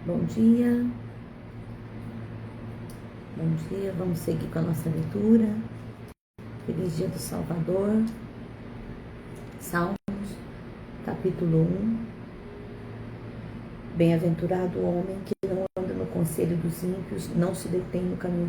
Bom dia, bom dia, vamos seguir com a nossa leitura. Feliz dia do Salvador, Salmos, capítulo 1. Bem-aventurado o homem que não anda no conselho dos ímpios, não se detém no caminho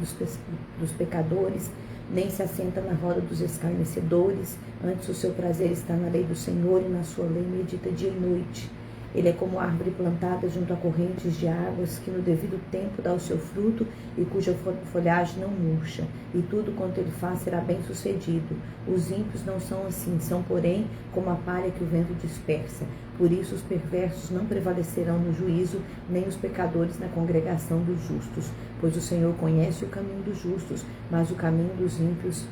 dos pecadores, nem se assenta na roda dos escarnecedores. Antes o seu prazer está na lei do Senhor, e na sua lei medita dia e noite. Ele é como árvore plantada junto a correntes de águas, que no devido tempo dá o seu fruto e cuja folhagem não murcha, e tudo quanto ele faz será bem sucedido. Os ímpios não são assim, são porém como a palha que o vento dispersa. Por isso os perversos não prevalecerão no juízo, nem os pecadores na congregação dos justos. Pois o Senhor conhece o caminho dos justos, mas o caminho dos ímpios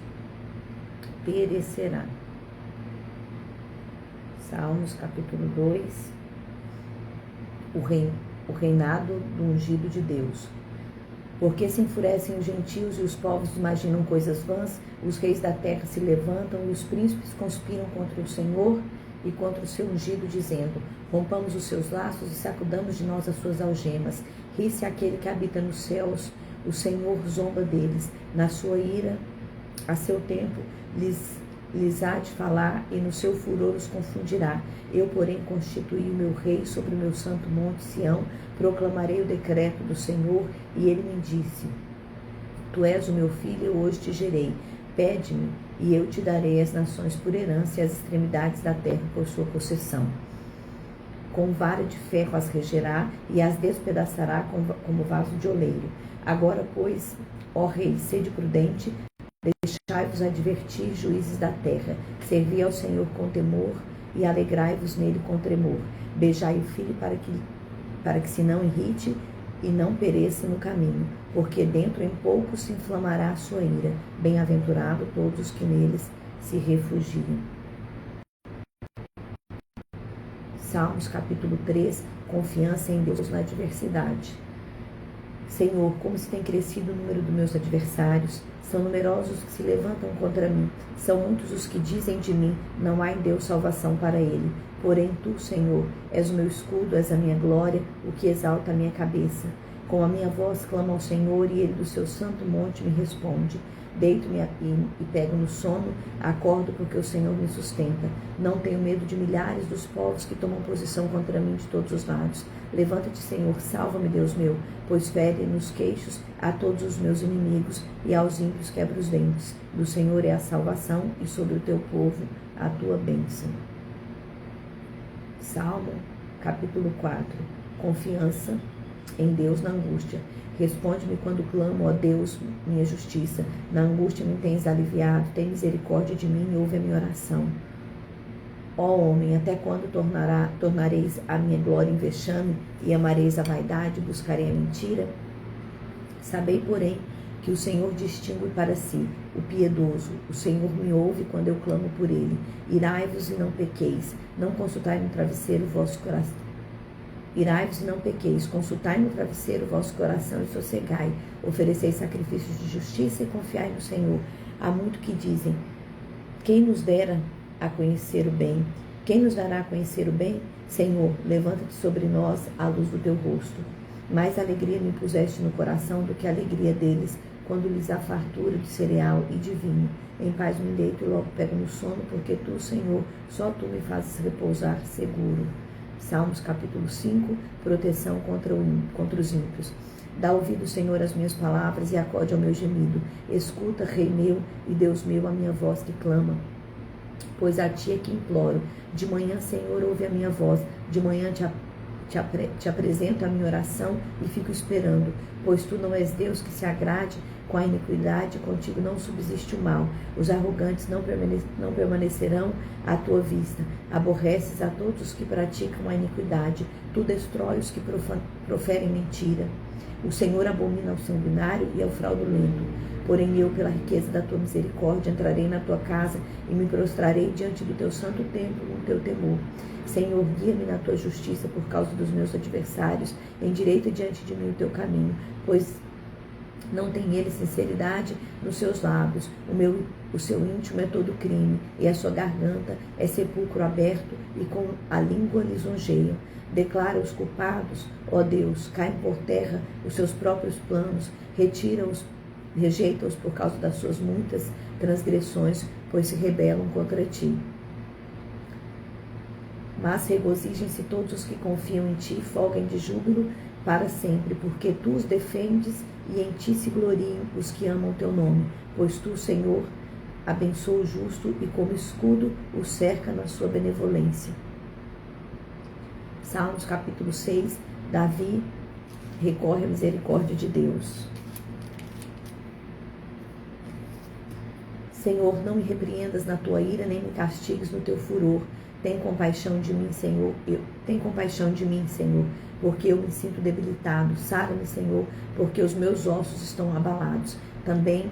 perecerá. Salmos capítulo 2. O reinado do ungido de Deus. Porque se enfurecem os gentios e os povos imaginam coisas vãs, os reis da terra se levantam e os príncipes conspiram contra o Senhor e contra o seu ungido, dizendo: rompamos os seus laços e sacudamos de nós as suas algemas. Ri-se aquele que habita nos céus, o Senhor zomba deles. Na sua ira, a seu tempo, lhes há de falar, e no seu furor os confundirá. Eu, porém, constituí o meu rei sobre o meu santo monte Sião, proclamarei o decreto do Senhor, e ele me disse: tu és o meu filho, eu hoje te gerei. Pede-me, e eu te darei as nações por herança e as extremidades da terra por sua possessão. Com vara de ferro as regerá e as despedaçará como vaso de oleiro. Agora, pois, ó rei, sede prudente, deixai-vos advertir, juízes da terra. Servi ao Senhor com temor e alegrai-vos nele com tremor. Beijai o filho para que se não irrite e não pereça no caminho, porque dentro em pouco se inflamará a sua ira. Bem-aventurado todos os que neles se refugiam. Salmos capítulo 3. Confiança em Deus na adversidade. Senhor, como se tem crescido o número dos meus adversários. São numerosos os que se levantam contra mim. São muitos os que dizem de mim: não há em Deus salvação para ele. Porém tu, Senhor, és o meu escudo, és a minha glória, o que exalta a minha cabeça. Com a minha voz clamo ao Senhor, e ele do seu santo monte me responde. Deito-me e pego no sono, acordo porque o Senhor me sustenta. Não tenho medo de milhares dos povos que tomam posição contra mim de todos os lados. Levanta-te, Senhor, salva-me, Deus meu, pois fere nos queixos a todos os meus inimigos, e aos ímpios quebra os dentes. Do Senhor é a salvação, e sobre o teu povo a tua bênção. Salmo, capítulo 4. Confiança em Deus na angústia. Responde-me quando clamo, ó Deus, minha justiça. Na angústia me tens aliviado, tem misericórdia de mim e ouve a minha oração. Ó homem, até quando tornareis a minha glória em vexame, e amareis a vaidade, buscarei a mentira? Sabei, porém, que o Senhor distingue para si o piedoso. O Senhor me ouve quando eu clamo por ele. Irai-vos e não pequeis. Não consultai no travesseiro o vosso coração. Irai-vos e não pequeis, consultai no travesseiro o vosso coração e sossegai. Ofereceis sacrifícios de justiça e confiai no Senhor. Há muito que dizem: quem nos dera a conhecer o bem? Quem nos dará a conhecer o bem? Senhor, levanta-te sobre nós a luz do teu rosto. Mais alegria me puseste no coração do que a alegria deles, quando lhes há fartura de cereal e de vinho. Em paz me deito e logo pego no sono, porque tu, Senhor, só tu me fazes repousar seguro. Salmos capítulo 5. Proteção contra os ímpios. Dá ouvido, Senhor, às minhas palavras e acode ao meu gemido. Escuta, Rei meu e Deus meu, a minha voz que clama. Pois a ti é que imploro. De manhã, Senhor, ouve a minha voz. De manhã te apresento a minha oração e fico esperando. Pois tu não és Deus que se agrade com a iniquidade, contigo não subsiste o mal. Os arrogantes não permanecerão à tua vista. Aborreces a todos os que praticam a iniquidade. Tu destrói os que proferem mentira. O Senhor abomina ao sanguinário e ao fraudulento. Porém eu, pela riqueza da tua misericórdia, entrarei na tua casa e me prostrarei diante do teu santo templo no teu temor. Senhor, guia-me na tua justiça por causa dos meus adversários. Endireita diante de mim o teu caminho, pois Não tem ele sinceridade nos seus lábios. O seu íntimo é todo crime, e a sua garganta é sepulcro aberto, e com a língua lisonjeiam. Declara os culpados, ó Deus, caem por terra os seus próprios planos, rejeita-os por causa das suas muitas transgressões, pois se rebelam contra ti. Mas regozijem-se todos os que confiam em ti, folguem de júbilo para sempre, porque tu os defendes e em ti se gloriem os que amam teu nome. Pois tu, Senhor, abençoa o justo e como escudo o cerca na sua benevolência. Salmos capítulo 6, Davi recorre à misericórdia de Deus. Senhor, não me repreendas na tua ira, nem me castigues no teu furor. Tem compaixão de mim, Senhor. Tem compaixão de mim, Senhor, porque eu me sinto debilitado. Sara-me, Senhor, porque os meus ossos estão abalados. Também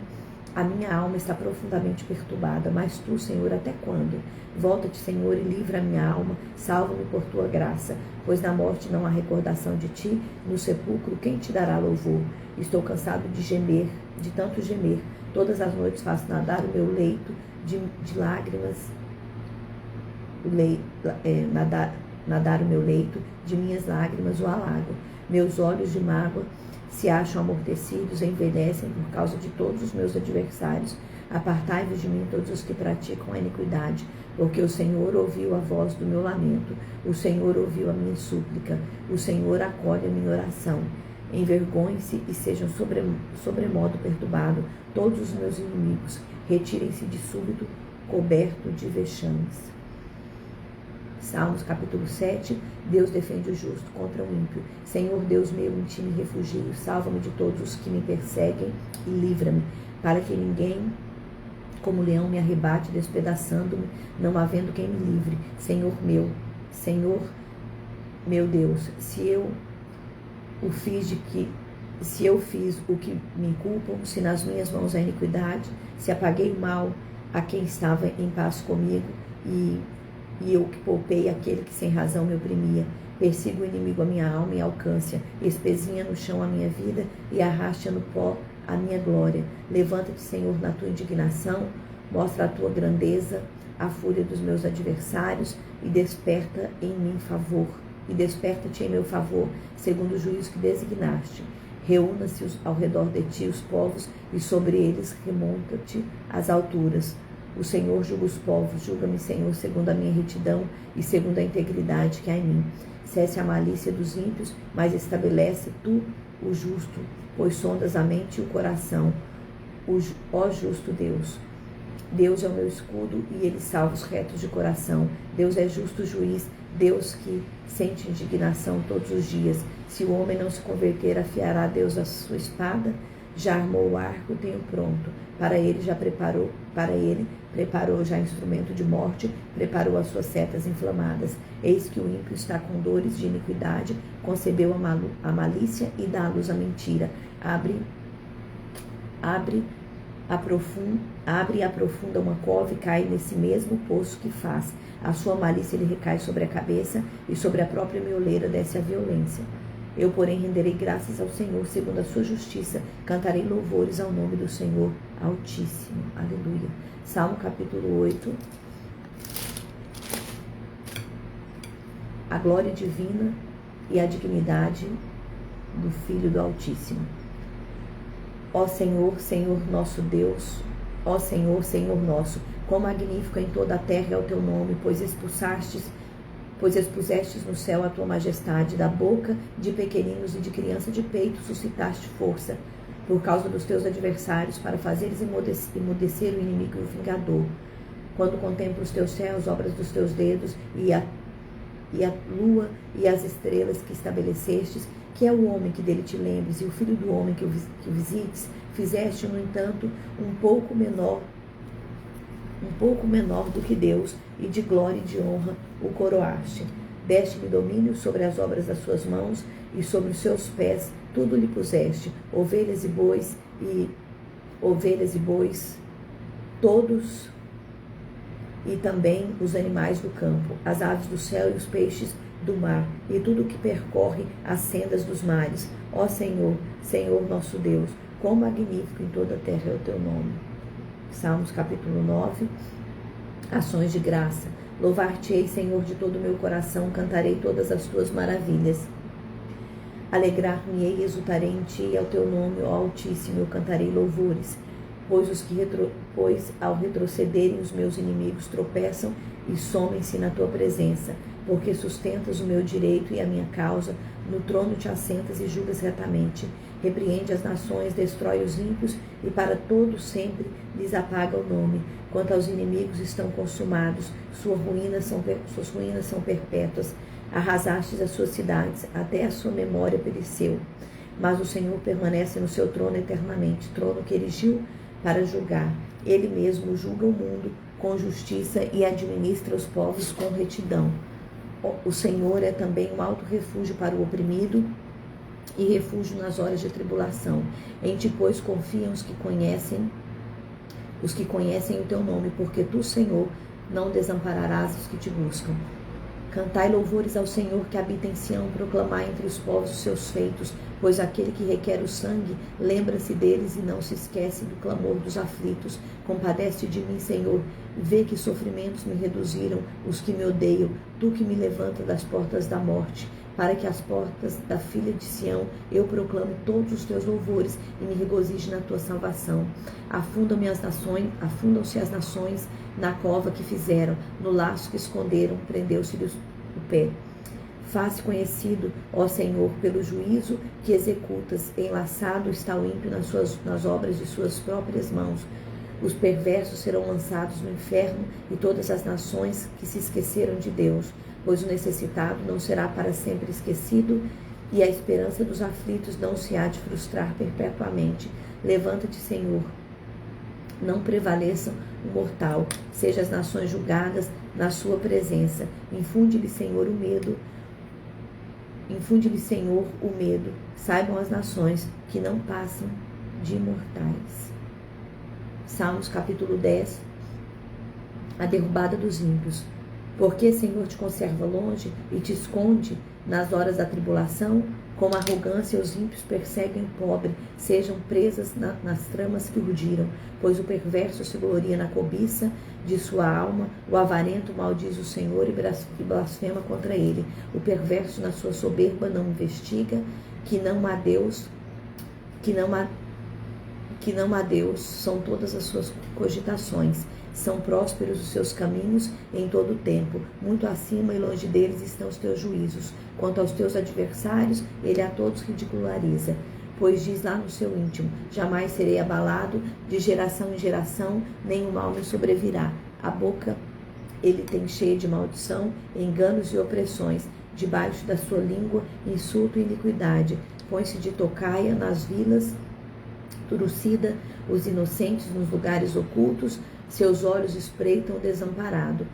a minha alma está profundamente perturbada. Mas tu, Senhor, até quando? Volta-te, Senhor, e livra a minha alma. Salva-me por tua graça. Pois na morte não há recordação de ti. No sepulcro, quem te dará louvor? Estou cansado de gemer, de tanto gemer. Todas as noites faço nadar o meu leito de lágrimas. Nadar o meu leito, de minhas lágrimas o alago. Meus olhos de mágoa se acham amortecidos, envelhecem por causa de todos os meus adversários. Apartai-vos de mim todos os que praticam a iniquidade, porque o Senhor ouviu a voz do meu lamento, o Senhor ouviu a minha súplica, o Senhor acolhe a minha oração. Envergonhem-se e sejam sobremodo perturbados todos os meus inimigos, retirem-se de súbito, coberto de vexames. Salmos capítulo 7, Deus defende o justo contra o ímpio. Senhor Deus meu, em ti me refugio, salva-me de todos os que me perseguem e livra-me, para que ninguém como leão me arrebate, despedaçando-me, não havendo quem me livre. Senhor meu Deus, se eu fiz o que me culpam, se nas minhas mãos há iniquidade, se apaguei o mal a quem estava em paz comigo, e eu que poupei aquele que sem razão me oprimia. Persiga o inimigo a minha alma e alcance-a, espezinha no chão a minha vida e arraste-a no pó a minha glória. Levanta-te, Senhor, na tua indignação, mostra a tua grandeza, a fúria dos meus adversários, e desperta em mim favor. E desperta-te em meu favor, segundo o juízo que designaste. Reúna-se ao redor de ti os povos, e sobre eles remonta-te as alturas. O Senhor julga os povos, julga-me, Senhor, segundo a minha retidão e segundo a integridade que há em mim. Cesse a malícia dos ímpios, mas estabelece tu o justo, pois sondas a mente e o coração. Ó justo Deus, Deus é o meu escudo e ele salva os retos de coração. Deus é justo juiz, Deus que sente indignação todos os dias. Se o homem não se converter, afiará Deus a sua espada. Já armou o arco, tenho pronto. Para ele preparou já instrumento de morte, preparou as suas setas inflamadas. Eis que o ímpio está com dores de iniquidade, concebeu a malícia e dá à luz a mentira. Abre e aprofunda uma cova e cai nesse mesmo poço que faz. A sua malícia lhe recai sobre a cabeça, e sobre a própria mioleira desce a violência. Eu, porém, renderei graças ao Senhor, segundo a sua justiça. Cantarei louvores ao nome do Senhor Altíssimo. Aleluia. Salmo capítulo 8. A glória divina e a dignidade do Filho do Altíssimo. Ó Senhor, Senhor nosso Deus, ó Senhor, Senhor nosso, quão magnífico em toda a terra é o teu nome, pois expusestes no céu a tua majestade, da boca de pequeninos e de criança de peito suscitaste força, por causa dos teus adversários, para fazeres emudecer o inimigo e o vingador. Quando contemplo os teus céus, obras dos teus dedos, e a lua e as estrelas que estabelecestes, que é o homem que dele te lembres, e o filho do homem que o visites, fizeste, no entanto, um pouco menor do que Deus, e de glória e de honra o coroaste. Deste-lhe domínio sobre as obras das suas mãos, e sobre os seus pés tudo lhe puseste, ovelhas e bois, todos, e também os animais do campo, as aves do céu e os peixes do mar, e tudo o que percorre as sendas dos mares. Ó Senhor, Senhor nosso Deus, Quão magnífico em toda a terra é o teu nome. Salmos capítulo 9, ações de graça. Louvar-te-ei, Senhor, de todo o meu coração, cantarei todas as tuas maravilhas. Alegrar-me-ei e exultarei em ti, e ao teu nome, ó Altíssimo, eu cantarei louvores. Pois ao retrocederem os meus inimigos tropeçam e somem-se na tua presença, porque sustentas o meu direito e a minha causa, no trono te assentas e julgas retamente. Repreende as nações, destrói os ímpios, e para todos sempre lhes apaga o nome. Quanto aos inimigos estão consumados, suas ruínas são perpétuas. Arrasastes as suas cidades, até a sua memória pereceu. Mas o Senhor permanece no seu trono eternamente, trono que erigiu para julgar. Ele mesmo julga o mundo com justiça e administra os povos com retidão. O Senhor é também um alto refúgio para o oprimido e refúgio nas horas de tribulação. Em ti, pois, confiam os que conhecem o teu nome, porque tu, Senhor, não desampararás os que te buscam. Cantai louvores ao Senhor que habita em Sião, proclamai entre os povos os seus feitos, pois aquele que requer o sangue, lembra-se deles e não se esquece do clamor dos aflitos. Compadece de mim, Senhor, vê que sofrimentos me reduziram os que me odeiam, tu que me levanta das portas da morte, para que as portas da filha de Sião eu proclame todos os teus louvores e me regozije na tua salvação. Afundam-se as nações na cova que fizeram, no laço que esconderam, prendeu-se-lhes o pé. Faz-se conhecido, ó Senhor, pelo juízo que executas, enlaçado está o ímpio nas obras de suas próprias mãos. Os perversos serão lançados no inferno e todas as nações que se esqueceram de Deus, pois o necessitado não será para sempre esquecido e a esperança dos aflitos não se há de frustrar perpetuamente. Levanta-te, Senhor, não prevaleçam o mortal, sejam as nações julgadas na sua presença. Infunde-lhe, Senhor, o medo. Infunde-lhe, Senhor, o medo. Saibam as nações que não passam de mortais. Salmos capítulo 10. A derrubada dos ímpios. Porque, Senhor, te conserva longe e te esconde nas horas da tribulação? Com arrogância os ímpios perseguem o pobre, sejam presas nas tramas que urdiram. Pois o perverso se gloria na cobiça de sua alma, o avarento maldiz o Senhor e blasfema contra ele. O perverso na sua soberba não investiga, que não há Deus, são todas as suas cogitações. São prósperos os seus caminhos em todo o tempo. Muito acima e longe deles estão os teus juízos. Quanto aos teus adversários, ele a todos ridiculariza. Pois diz lá no seu íntimo: jamais serei abalado, de geração em geração, nenhum mal me sobrevirá. A boca ele tem cheia de maldição, enganos e opressões. Debaixo da sua língua, insulto e iniquidade. Põe-se de tocaia nas vilas, trucida os inocentes nos lugares ocultos. Seus olhos espreitam o desamparado.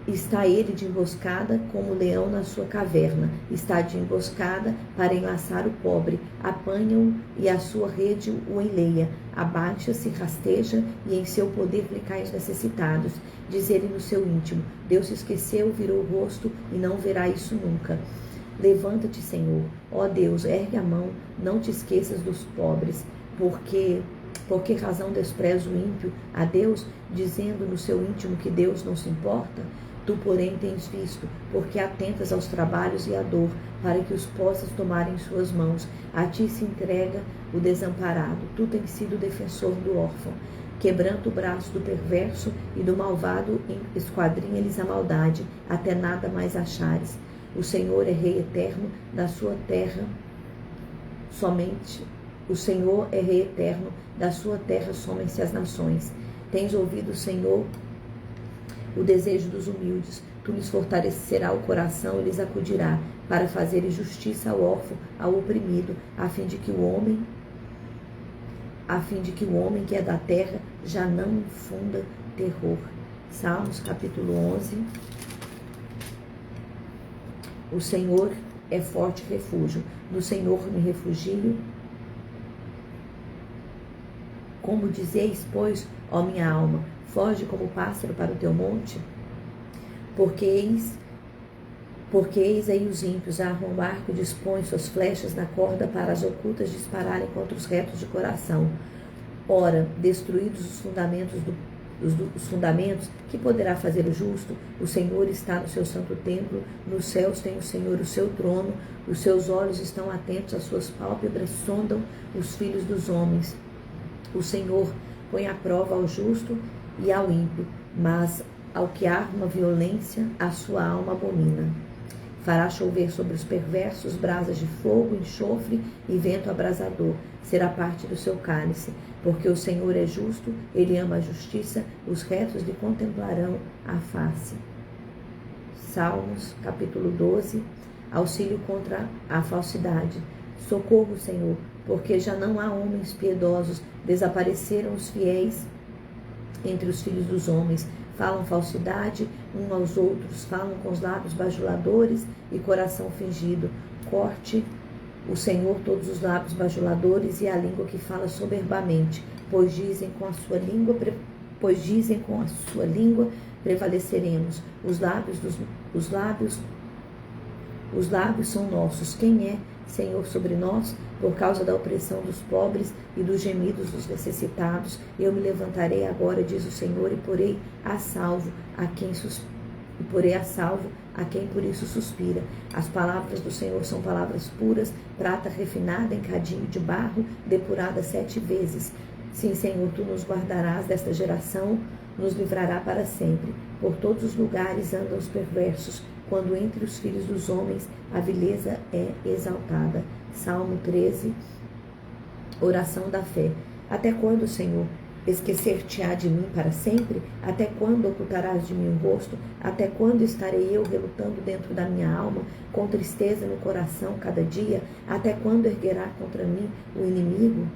Está ele de emboscada como o leão na sua caverna. Está de emboscada para enlaçar o pobre. Apanham e a sua rede o enleia. Abaixa-se, rasteja e em seu poder lhe caem os necessitados. Diz ele no seu íntimo: Deus se esqueceu, virou o rosto e não verá isso nunca. Levanta-te, Senhor. Ó Deus, ergue a mão, não te esqueças dos pobres. Por que razão despreza o ímpio a Deus, dizendo no seu íntimo que Deus não se importa? Tu, porém, tens visto, porque atentas aos trabalhos e à dor, para que os possas tomar em suas mãos. A ti se entrega o desamparado. Tu tens sido defensor do órfão. Quebranta o braço do perverso e do malvado, esquadrinha-lhes a maldade, até nada mais achares. O Senhor é Rei eterno da sua terra, somente o Senhor é Rei eterno, da sua terra somem-se as nações. Tens ouvido, Senhor, o desejo dos humildes. Tu lhes fortalecerá o coração e lhes acudirá, para fazer justiça ao órfão, ao oprimido, a fim de que o homem que é da terra já não infunda terror. Salmos capítulo 11. O Senhor é forte refúgio. No Senhor me refugio. Como dizeis, pois, ó minha alma, foge como pássaro para o teu monte? Porque eis Porque eis aí os ímpios armam o arco e dispõem suas flechas na corda para as ocultas dispararem contra os retos de coração. Ora, destruídos os fundamentos, que poderá fazer o justo? O Senhor está no seu santo templo, nos céus tem o Senhor o seu trono, os seus olhos estão atentos, as suas pálpebras sondam os filhos dos homens. O Senhor põe à prova ao justo e ao ímpio, mas ao que arma violência, a sua alma abomina. Fará chover sobre os perversos brasas de fogo, enxofre e vento abrasador. Será parte do seu cálice. Porque o Senhor é justo, ele ama a justiça, os retos lhe contemplarão a face. Salmos, capítulo 12, auxílio contra a falsidade. Socorro, Senhor, porque já não há homens piedosos, desapareceram os fiéis entre os filhos dos homens. Falam falsidade uns aos outros, falam com os lábios bajuladores e coração fingido. Corte o Senhor todos os lábios bajuladores e a língua que fala soberbamente, pois dizem com a sua língua prevaleceremos. Os lábios são nossos. Quem é Senhor sobre nós? Por causa da opressão dos pobres e dos gemidos dos necessitados, eu me levantarei agora, diz o Senhor, e porei a salvo a quem por isso suspira. As palavras do Senhor são palavras puras, prata refinada em cadinho de barro, depurada 7 vezes. Sim, Senhor, tu nos guardarás desta geração, nos livrará para sempre. Por todos os lugares andam os perversos, quando entre os filhos dos homens a vileza é exaltada. Salmo 13, oração da fé. Até quando, Senhor, esquecer-te-á de mim para sempre? Até quando ocultarás de mim o rosto? Até quando estarei eu relutando dentro da minha alma, com tristeza no coração cada dia? Até quando erguerá contra mim o inimigo?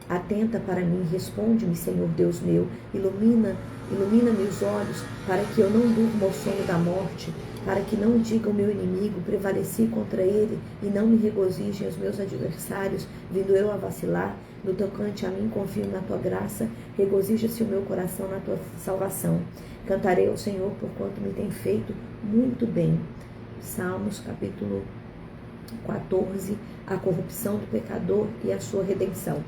Atenta para mim, responde-me, Senhor Deus meu, ilumina-me os olhos, para que eu não durma ao sono da morte, para que não diga o meu inimigo, prevaleci contra ele, e não me regozijem os meus adversários, vindo eu a vacilar. No tocante a mim, confio na tua graça, regozija-se o meu coração na tua salvação. Cantarei ao Senhor por quanto me tem feito muito bem. Salmos, capítulo 14, a corrupção do pecador e a sua redenção.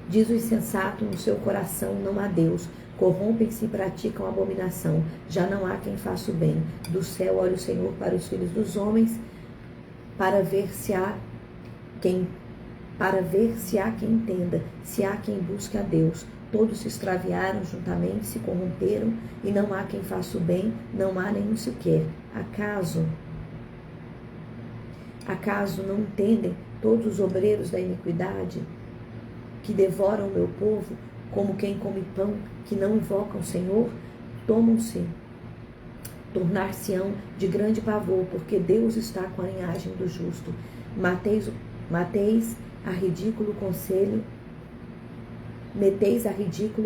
Diz o insensato no seu coração, não há Deus. Corrompem-se e praticam abominação. Já não há quem faça o bem. Do céu olha o Senhor para os filhos dos homens, para ver se há quem entenda, se há quem busque a Deus. Todos se extraviaram juntamente, se corromperam, e não há quem faça o bem, não há nenhum sequer. Acaso não entendem todos os obreiros da iniquidade, que devoram o meu povo, como quem come pão, que não invocam o Senhor? Tornar-se-ão de grande pavor, porque Deus está com a linhagem do justo. Meteis a ridículo o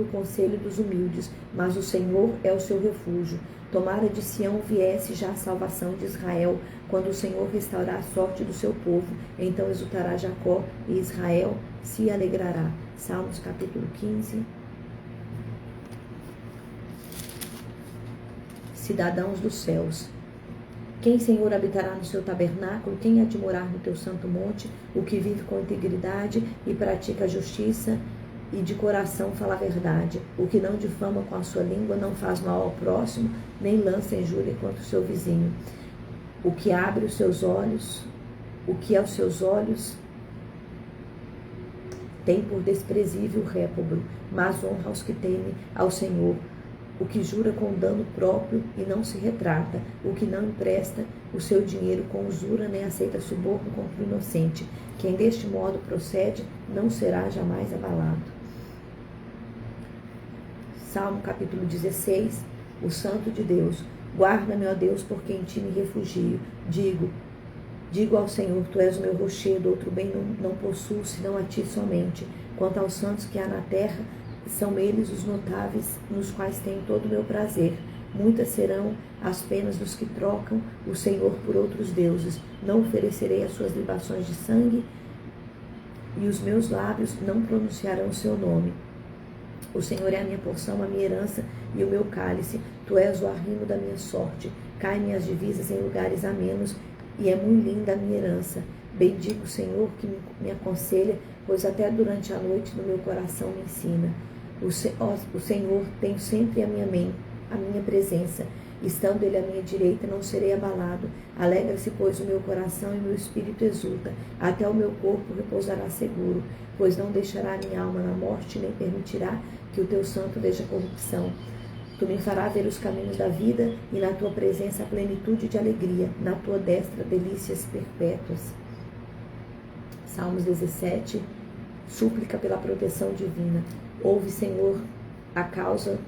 conselho dos humildes, mas o Senhor é o seu refúgio. Tomara de Sião viesse já a salvação de Israel, quando o Senhor restaurar a sorte do seu povo, então exultará Jacó e Israel se alegrará. Salmos capítulo 15. Cidadãos dos céus. Quem, Senhor, habitará no seu tabernáculo? Quem há de morar no teu santo monte? O que vive com integridade e pratica a justiça e de coração fala a verdade. O que não difama com a sua língua, não faz mal ao próximo, nem lança injúria contra o seu vizinho. O que abre os seus olhos, o que aos seus olhos tem por desprezível o réprobo, mas honra aos que temem ao Senhor. O que jura com dano próprio e não se retrata, o que não empresta o seu dinheiro com usura, nem aceita suborno contra o inocente. Quem deste modo procede, não será jamais abalado. Salmo capítulo 16, o Santo de Deus. Guarda-me, ó Deus, porque em ti me refugio. Digo ao Senhor, tu és o meu rochedo, outro bem não possuo, senão a ti somente. Quanto aos santos que há na terra, são eles os notáveis, nos quais tenho todo o meu prazer. Muitas serão as penas dos que trocam o Senhor por outros deuses. Não oferecerei as suas libações de sangue, e os meus lábios não pronunciarão o seu nome. O Senhor é a minha porção, a minha herança e o meu cálice. Tu és o arrimo da minha sorte. Caem-me as divisas em lugares amenos, e é muito linda a minha herança. Bendigo o Senhor que me aconselha, pois até durante a noite no meu coração me ensina. O Senhor tem sempre a minha presença. Estando Ele à minha direita, não serei abalado. Alegra-se, pois, o meu coração e meu espírito exulta. Até o meu corpo repousará seguro, pois não deixará minha alma na morte, nem permitirá que o teu santo veja corrupção. Tu me farás ver os caminhos da vida, e na tua presença a plenitude de alegria, na tua destra delícias perpétuas. Salmos 17, súplica pela proteção divina. Ouve, Senhor, a causa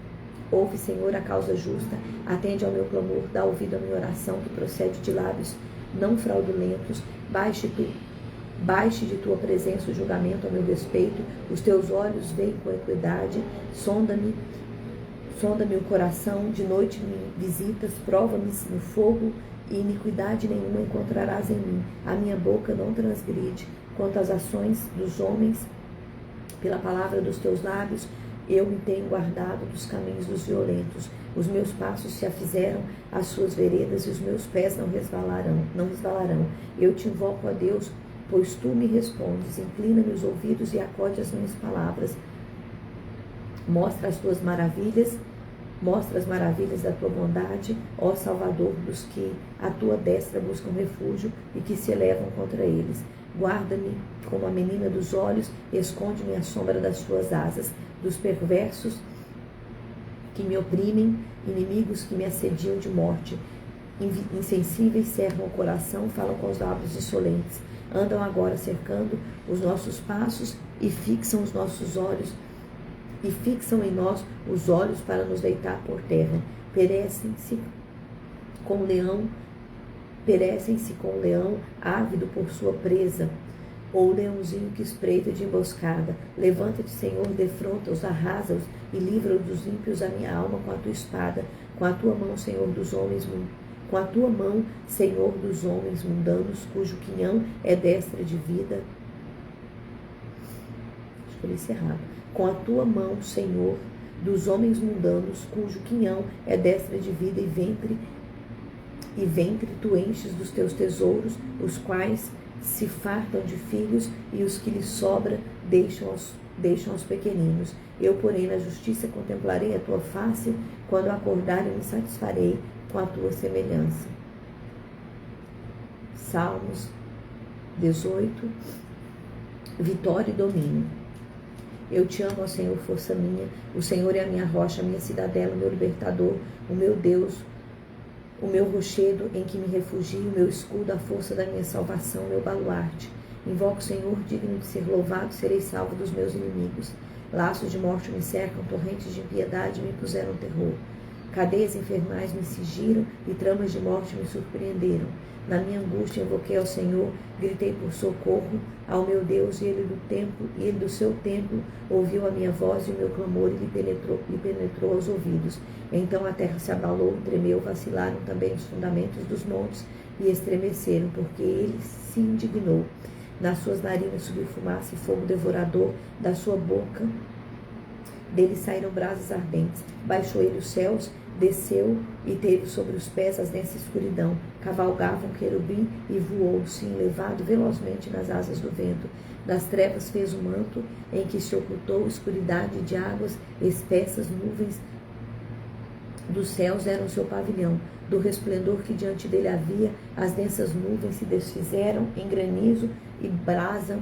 justa, atende ao meu clamor, dá ouvido à minha oração que procede de lábios não fraudulentos. Baixe de tua presença o julgamento a meu respeito, os teus olhos veem com equidade, sonda-me o coração, de noite me visitas, prova-me no fogo, e iniquidade nenhuma encontrarás em mim. A minha boca não transgride. Quanto às ações dos homens, pela palavra dos teus lábios, eu me tenho guardado dos caminhos dos violentos. Os meus passos se afizeram às suas veredas, e os meus pés não resvalarão. Eu te invoco a Deus, pois tu me respondes. Inclina-me os ouvidos e acode as minhas palavras. Mostra as maravilhas da tua bondade, ó Salvador dos que à tua destra buscam refúgio e que se elevam contra eles. Guarda-me como a menina dos olhos, esconde-me à sombra das tuas asas. Dos perversos que me oprimem, inimigos que me assediam de morte. Insensíveis cercam o coração, falam com os lábios insolentes. Andam agora cercando os nossos passos e fixam em nós os olhos para nos deitar por terra. Perecem-se com o leão ávido por sua presa, ou o leãozinho que espreita de emboscada. Levanta-te, Senhor, defronta-os, arrasa-os e livra-os dos ímpios a minha alma com a tua espada. Com a tua mão, Senhor dos homens mundanos, cujo quinhão é destra de vida. Acho que eu li isso errado. Com a tua mão, Senhor, dos homens mundanos, cujo quinhão é destra de vida, e ventre tu enches dos teus tesouros, os quais se fartam de filhos, e os que lhes sobra deixam aos pequeninos. Eu, porém, na justiça contemplarei a tua face, quando acordar eu me satisfarei com a tua semelhança. Salmos 18, vitória e domínio. Eu te amo, ó Senhor, força minha. O Senhor é a minha rocha, a minha cidadela, o meu libertador, o meu Deus, o meu rochedo em que me refugio, o meu escudo, a força da minha salvação, o meu baluarte. Invoco o Senhor, digno de ser louvado, serei salvo dos meus inimigos. Laços de morte me cercam, torrentes de impiedade me puseram terror. Cadeias infernais me cingiram e tramas de morte me surpreenderam. Na minha angústia invoquei ao Senhor, gritei por socorro ao meu Deus, e ele do seu templo ouviu a minha voz e o meu clamor, e lhe penetrou aos ouvidos. Então a terra se abalou, tremeu, vacilaram também os fundamentos dos montes e estremeceram, porque ele se indignou. Nas suas narinas subiu fumaça e fogo devorador, da sua boca dele saíram brasas ardentes. Baixou ele os céus, desceu e teve sobre os pés as densas escuridão. Cavalgava um querubim e voou, sim, levado velozmente nas asas do vento. Das trevas fez um manto em que se ocultou, escuridade de águas espessas, nuvens dos céus eram seu pavilhão. Do resplendor que diante dele havia, as densas nuvens se desfizeram em granizo e brasa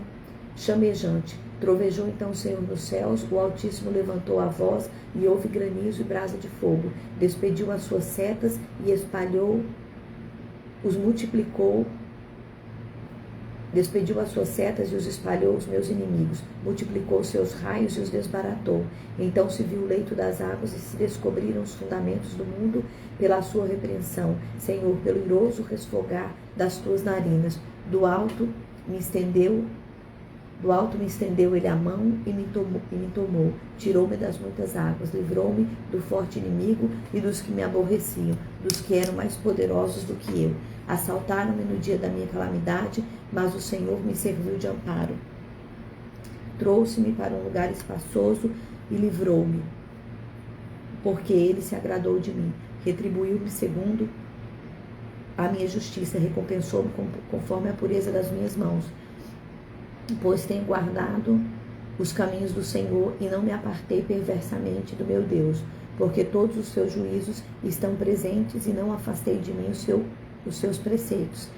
chamejante. Trovejou então o Senhor nos céus, o Altíssimo levantou a voz, e houve granizo e brasa de fogo. Despediu as suas setas e despediu as suas setas e os espalhou os meus inimigos. Multiplicou os seus raios e os desbaratou. Então se viu o leito das águas e se descobriram os fundamentos do mundo pela sua repreensão. Senhor, pelo iroso resfogar das tuas narinas. Do alto me estendeu ele a mão e me tomou. Tirou-me das muitas águas, livrou-me do forte inimigo e dos que me aborreciam, dos que eram mais poderosos do que eu. Assaltaram-me no dia da minha calamidade, mas o Senhor me serviu de amparo. Trouxe-me para um lugar espaçoso e livrou-me, porque ele se agradou de mim. Retribuiu-me segundo a minha justiça, recompensou-me conforme a pureza das minhas mãos. Pois tenho guardado os caminhos do Senhor e não me apartei perversamente do meu Deus, porque todos os seus juízos estão presentes e não afastei de mim os seus preceitos.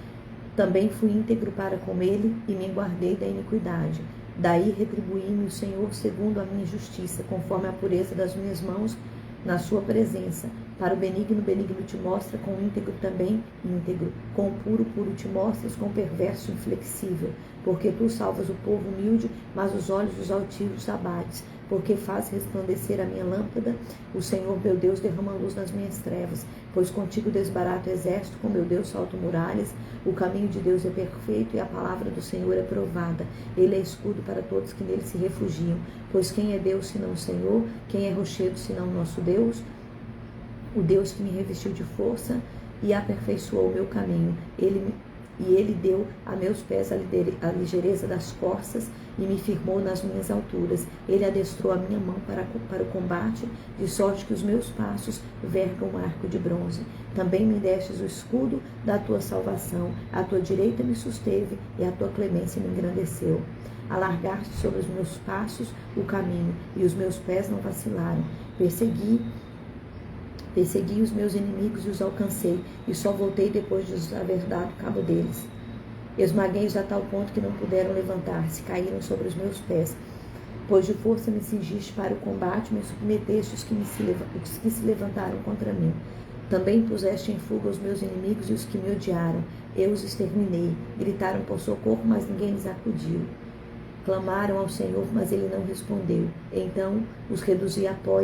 Também fui íntegro para com ele e me guardei da iniquidade. Daí retribuí-me o Senhor segundo a minha justiça, conforme a pureza das minhas mãos na sua presença. Para o benigno, benigno te mostra, com o íntegro também íntegro. Com o puro, puro te mostras, com o perverso inflexível. Porque tu salvas o povo humilde, mas os olhos dos altivos abates. Porque faz resplandecer a minha lâmpada, o Senhor meu Deus derrama luz nas minhas trevas. Pois contigo desbarato o exército, com meu Deus salto muralhas. O caminho de Deus é perfeito e a palavra do Senhor é provada. Ele é escudo para todos que nele se refugiam. Pois quem é Deus senão o Senhor? Quem é rochedo senão o nosso Deus? O Deus que me revestiu de força e aperfeiçoou o meu caminho. Ele deu a meus pés a ligeireza das corças e me firmou nas minhas alturas. Ele adestrou a minha mão para o combate, de sorte que os meus passos vergam um arco de bronze. Também me destes o escudo da tua salvação. A tua direita me susteve e a tua clemência me engrandeceu. Alargaste sobre os meus passos o caminho e os meus pés não vacilaram. Persegui os meus inimigos e os alcancei, e só voltei depois de os haver dado cabo deles. Esmaguei-os a tal ponto que não puderam levantar-se, caíram sobre os meus pés. Pois de força me cingiste para o combate, me submeteste os que se levantaram contra mim. Também puseste em fuga os meus inimigos e os que me odiaram. Eu os exterminei. Gritaram por socorro, mas ninguém lhes acudiu. Clamaram ao Senhor, mas ele não respondeu. Então os reduzi a pó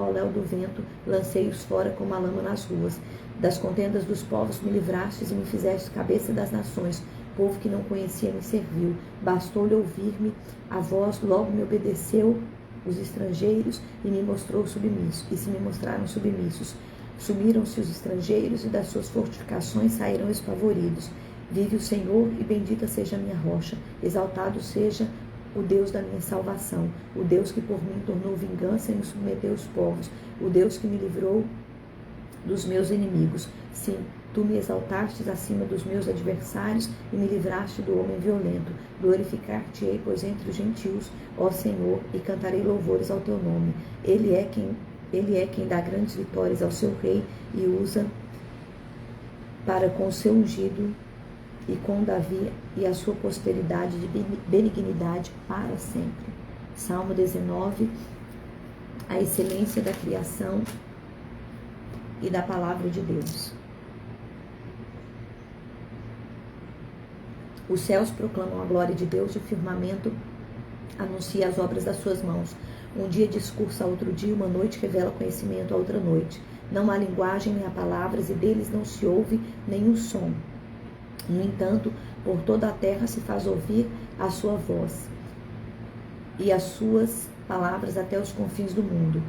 ao léu do vento, lancei-os fora como a lama nas ruas. Das contendas dos povos me livrastes e me fizeste cabeça das nações. Povo que não conhecia me serviu. Bastou-lhe ouvir-me a voz, logo me obedeceu os estrangeiros e se me mostraram submissos. Sumiram-se os estrangeiros e das suas fortificações saíram espavoridos. Vive o Senhor e bendita seja a minha rocha. Exaltado seja o Deus da minha salvação, o Deus que por mim tornou vingança e me submeteu os povos, o Deus que me livrou dos meus inimigos. Sim, tu me exaltastes acima dos meus adversários e me livraste do homem violento. Glorificar-te-ei, pois, entre os gentios, ó Senhor, e cantarei louvores ao teu nome. Ele é quem dá grandes vitórias ao seu rei e usa para com o seu ungido e com Davi e a sua posteridade de benignidade para sempre. Salmo 19, a excelência da criação e da palavra de Deus. Os céus proclamam a glória de Deus e o firmamento anuncia as obras das suas mãos. Um dia discursa a outro dia, uma noite revela conhecimento a outra noite. Não há linguagem nem há palavras e deles não se ouve nenhum som. No entanto, por toda a terra se faz ouvir a sua voz e as suas palavras até os confins do mundo.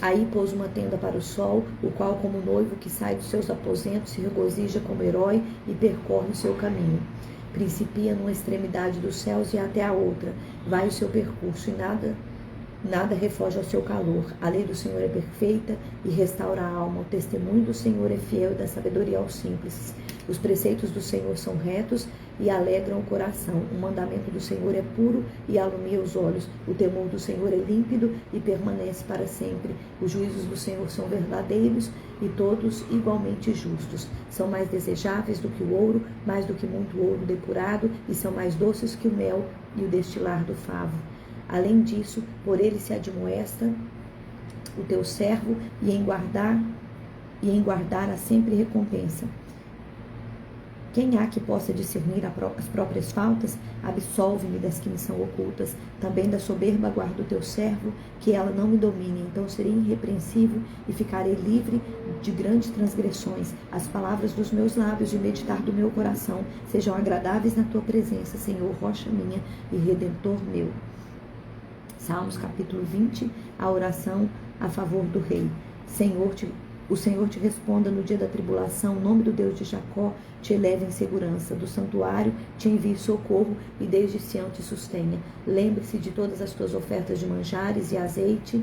Aí pôs uma tenda para o sol, o qual, como noivo que sai dos seus aposentos, se regozija como herói e percorre o seu caminho. Principia numa extremidade dos céus e até a outra. Vai o seu percurso e nada refoge ao seu calor. A lei do Senhor é perfeita e restaura a alma. O testemunho do Senhor é fiel e dá sabedoria aos simples. Os preceitos do Senhor são retos e alegram o coração. O mandamento do Senhor é puro e alumia os olhos. O temor do Senhor é límpido e permanece para sempre. Os juízos do Senhor são verdadeiros e todos igualmente justos. São mais desejáveis do que o ouro, mais do que muito ouro depurado, e são mais doces que o mel e o destilar do favo. Além disso, por ele se admoesta o teu servo, e em guardar há sempre recompensa. Quem há que possa discernir as próprias faltas? Absolve-me das que me são ocultas. Também da soberba guarda o teu servo, que ela não me domine. Então serei irrepreensível e ficarei livre de grandes transgressões. As palavras dos meus lábios e o meditar do meu coração sejam agradáveis na tua presença, Senhor, rocha minha e redentor meu. Salmos capítulo 20, a oração a favor do rei. O Senhor te responda no dia da tribulação, o nome do Deus de Jacó te eleve em segurança, do santuário te envie socorro e desde Sião te sustenha. Lembre-se de todas as tuas ofertas de manjares e azeite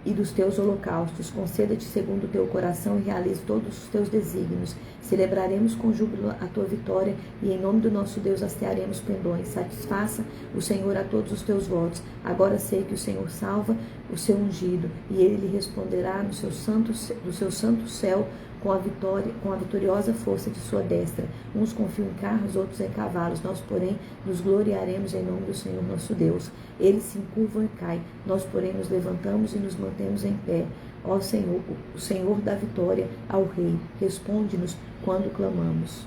e dos teus holocaustos. Conceda-te segundo o teu coração e realize todos os teus desígnios. Celebraremos com júbilo a tua vitória e em nome do nosso Deus hastearemos pendões. Satisfaça o Senhor a todos os teus votos. Agora sei que o Senhor salva o seu ungido e ele lhe responderá do seu santo céu com a vitoriosa força de sua destra. Uns confiam em carros, outros em cavalos. Nós, porém, nos gloriaremos em nome do Senhor nosso Deus. Eles se encurvam e caem. Nós, porém, nos levantamos e nos mantemos em pé. Ó Senhor, o Senhor dá vitória ao Rei. Responde-nos quando clamamos.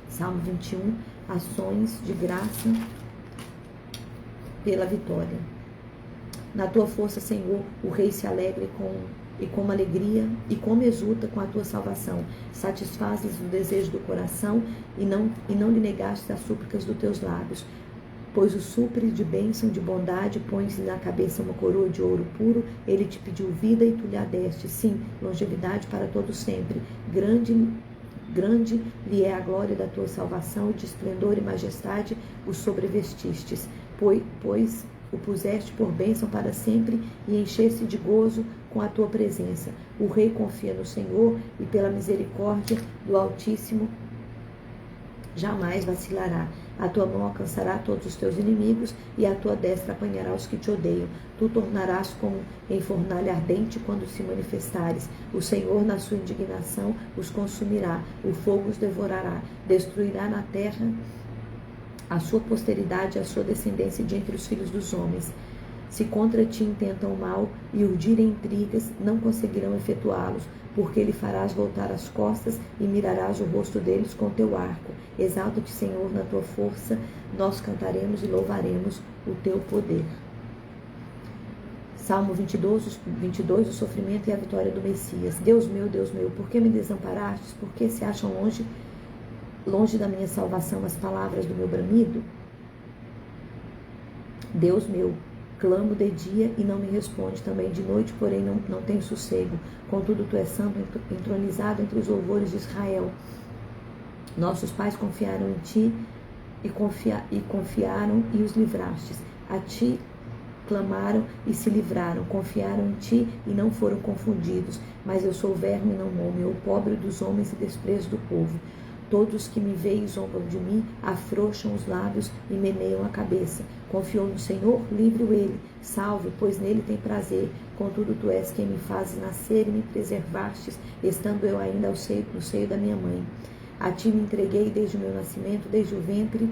Salmo 21. Ações de graça pela vitória. Na tua força, Senhor, o Rei se alegra e com alegria e como exulta com a tua salvação. Satisfazes o desejo do coração e não lhe negaste as súplicas dos teus lábios. Pois o supre de bênção, de bondade, pões-lhe na cabeça uma coroa de ouro puro. Ele te pediu vida e tu lhe a deste. Sim, longevidade para todo sempre. Grande lhe é a glória da tua salvação, e de esplendor e majestade o sobrevestistes. Pois o puseste por bênção para sempre e encheste de gozo com a tua presença. O rei confia no Senhor e pela misericórdia do Altíssimo jamais vacilará. A tua mão alcançará todos os teus inimigos e a tua destra apanhará os que te odeiam. Tu tornarás como em fornalha ardente quando se manifestares. O Senhor, na sua indignação, os consumirá. O fogo os devorará. Destruirá na terra a sua posteridade e a sua descendência de entre os filhos dos homens. Se contra ti intentam o mal e urdirem intrigas, não conseguirão efetuá-los, porque lhe farás voltar as costas e mirarás o rosto deles com teu arco. Exalta-te, Senhor, na tua força, nós cantaremos e louvaremos o teu poder. Salmo 22, o sofrimento e a vitória do Messias. Deus meu, por que me desamparastes? Por que se acham longe da minha salvação as palavras do meu bramido? Deus meu, clamo de dia e não me responde, também de noite, porém não tenho sossego. Contudo, tu és santo, entronizado entre os louvores de Israel. Nossos pais confiaram em ti e confiaram e os livrastes. A ti clamaram e se livraram, confiaram em ti e não foram confundidos. Mas eu sou verme e não homem, o pobre dos homens e desprezo do povo. Todos os que me veem zombam de mim, afrouxam os lábios e meneiam a cabeça. Confiou no Senhor, livre-o ele. Salve, pois nele tem prazer. Contudo, tu és quem me fazes nascer e me preservastes, estando eu ainda no seio da minha mãe. A ti me entreguei desde o meu nascimento, desde o ventre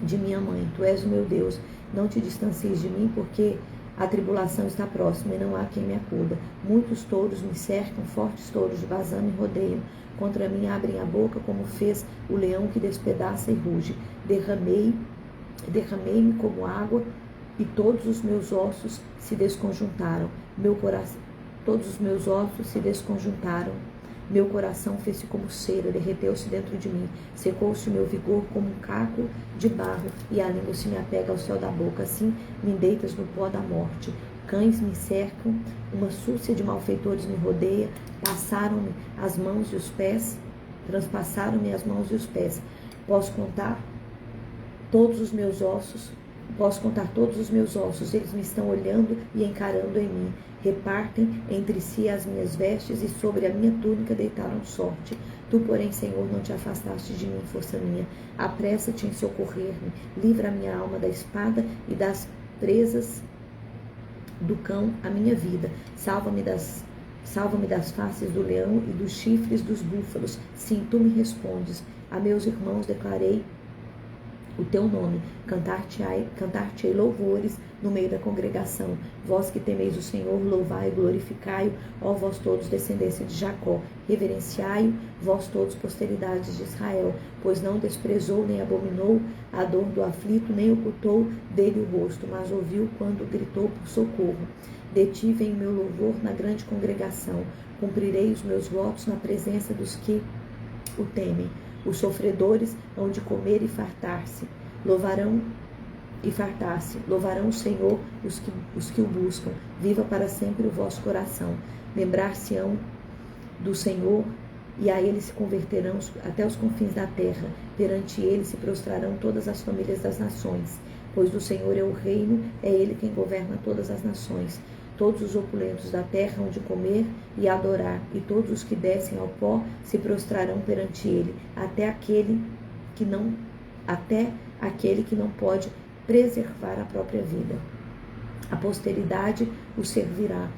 de minha mãe. Tu és o meu Deus. Não te distancies de mim, porque a tribulação está próxima e não há quem me acuda. Muitos touros me cercam, fortes touros de Bazã me rodeiam. Contra mim abrem a boca, como fez o leão que despedaça e ruge. Derramei-me como água, e todos os meus ossos se desconjuntaram. Todos os meus ossos se desconjuntaram. Meu coração fez-se como cera, derreteu-se dentro de mim. Secou-se o meu vigor como um caco de barro, e a língua se me apega ao céu da boca. Assim me deitas no pó da morte. Cães me cercam, uma súcia de malfeitores me rodeia, transpassaram-me as mãos e os pés. Posso contar todos os meus ossos, eles me estão olhando e encarando em mim. Repartem entre si as minhas vestes e sobre a minha túnica deitaram sorte. Tu, porém, Senhor, não te afastaste de mim, força minha. Apressa-te em socorrer-me. Livra a minha alma da espada e das presas do cão a minha vida. Salva-me das faces do leão e dos chifres dos búfalos. Sim, tu me respondes. A meus irmãos declarei o teu nome. Cantar-te-ei louvores no meio da congregação. Vós que temeis o Senhor, louvai e glorificai-o, ó vós todos, descendência de Jacó. Reverenciai-o, vós todos, posteridades de Israel, pois não desprezou nem abominou a dor do aflito, nem ocultou dele o rosto, mas ouviu quando gritou por socorro. Detive em meu louvor na grande congregação. Cumprirei os meus votos na presença dos que o temem. Os sofredores hão de comer e fartar-se. Louvarão o Senhor os que o buscam. Viva para sempre o vosso coração. Lembrar-se-ão do Senhor, e a ele se converterão até os confins da terra. Perante ele se prostrarão todas as famílias das nações. Pois do Senhor é o reino, é ele quem governa todas as nações. Todos os opulentos da terra hão de comer e adorar, e todos os que descem ao pó se prostrarão perante ele, até aquele que não pode preservar a própria vida. A posteridade o servirá.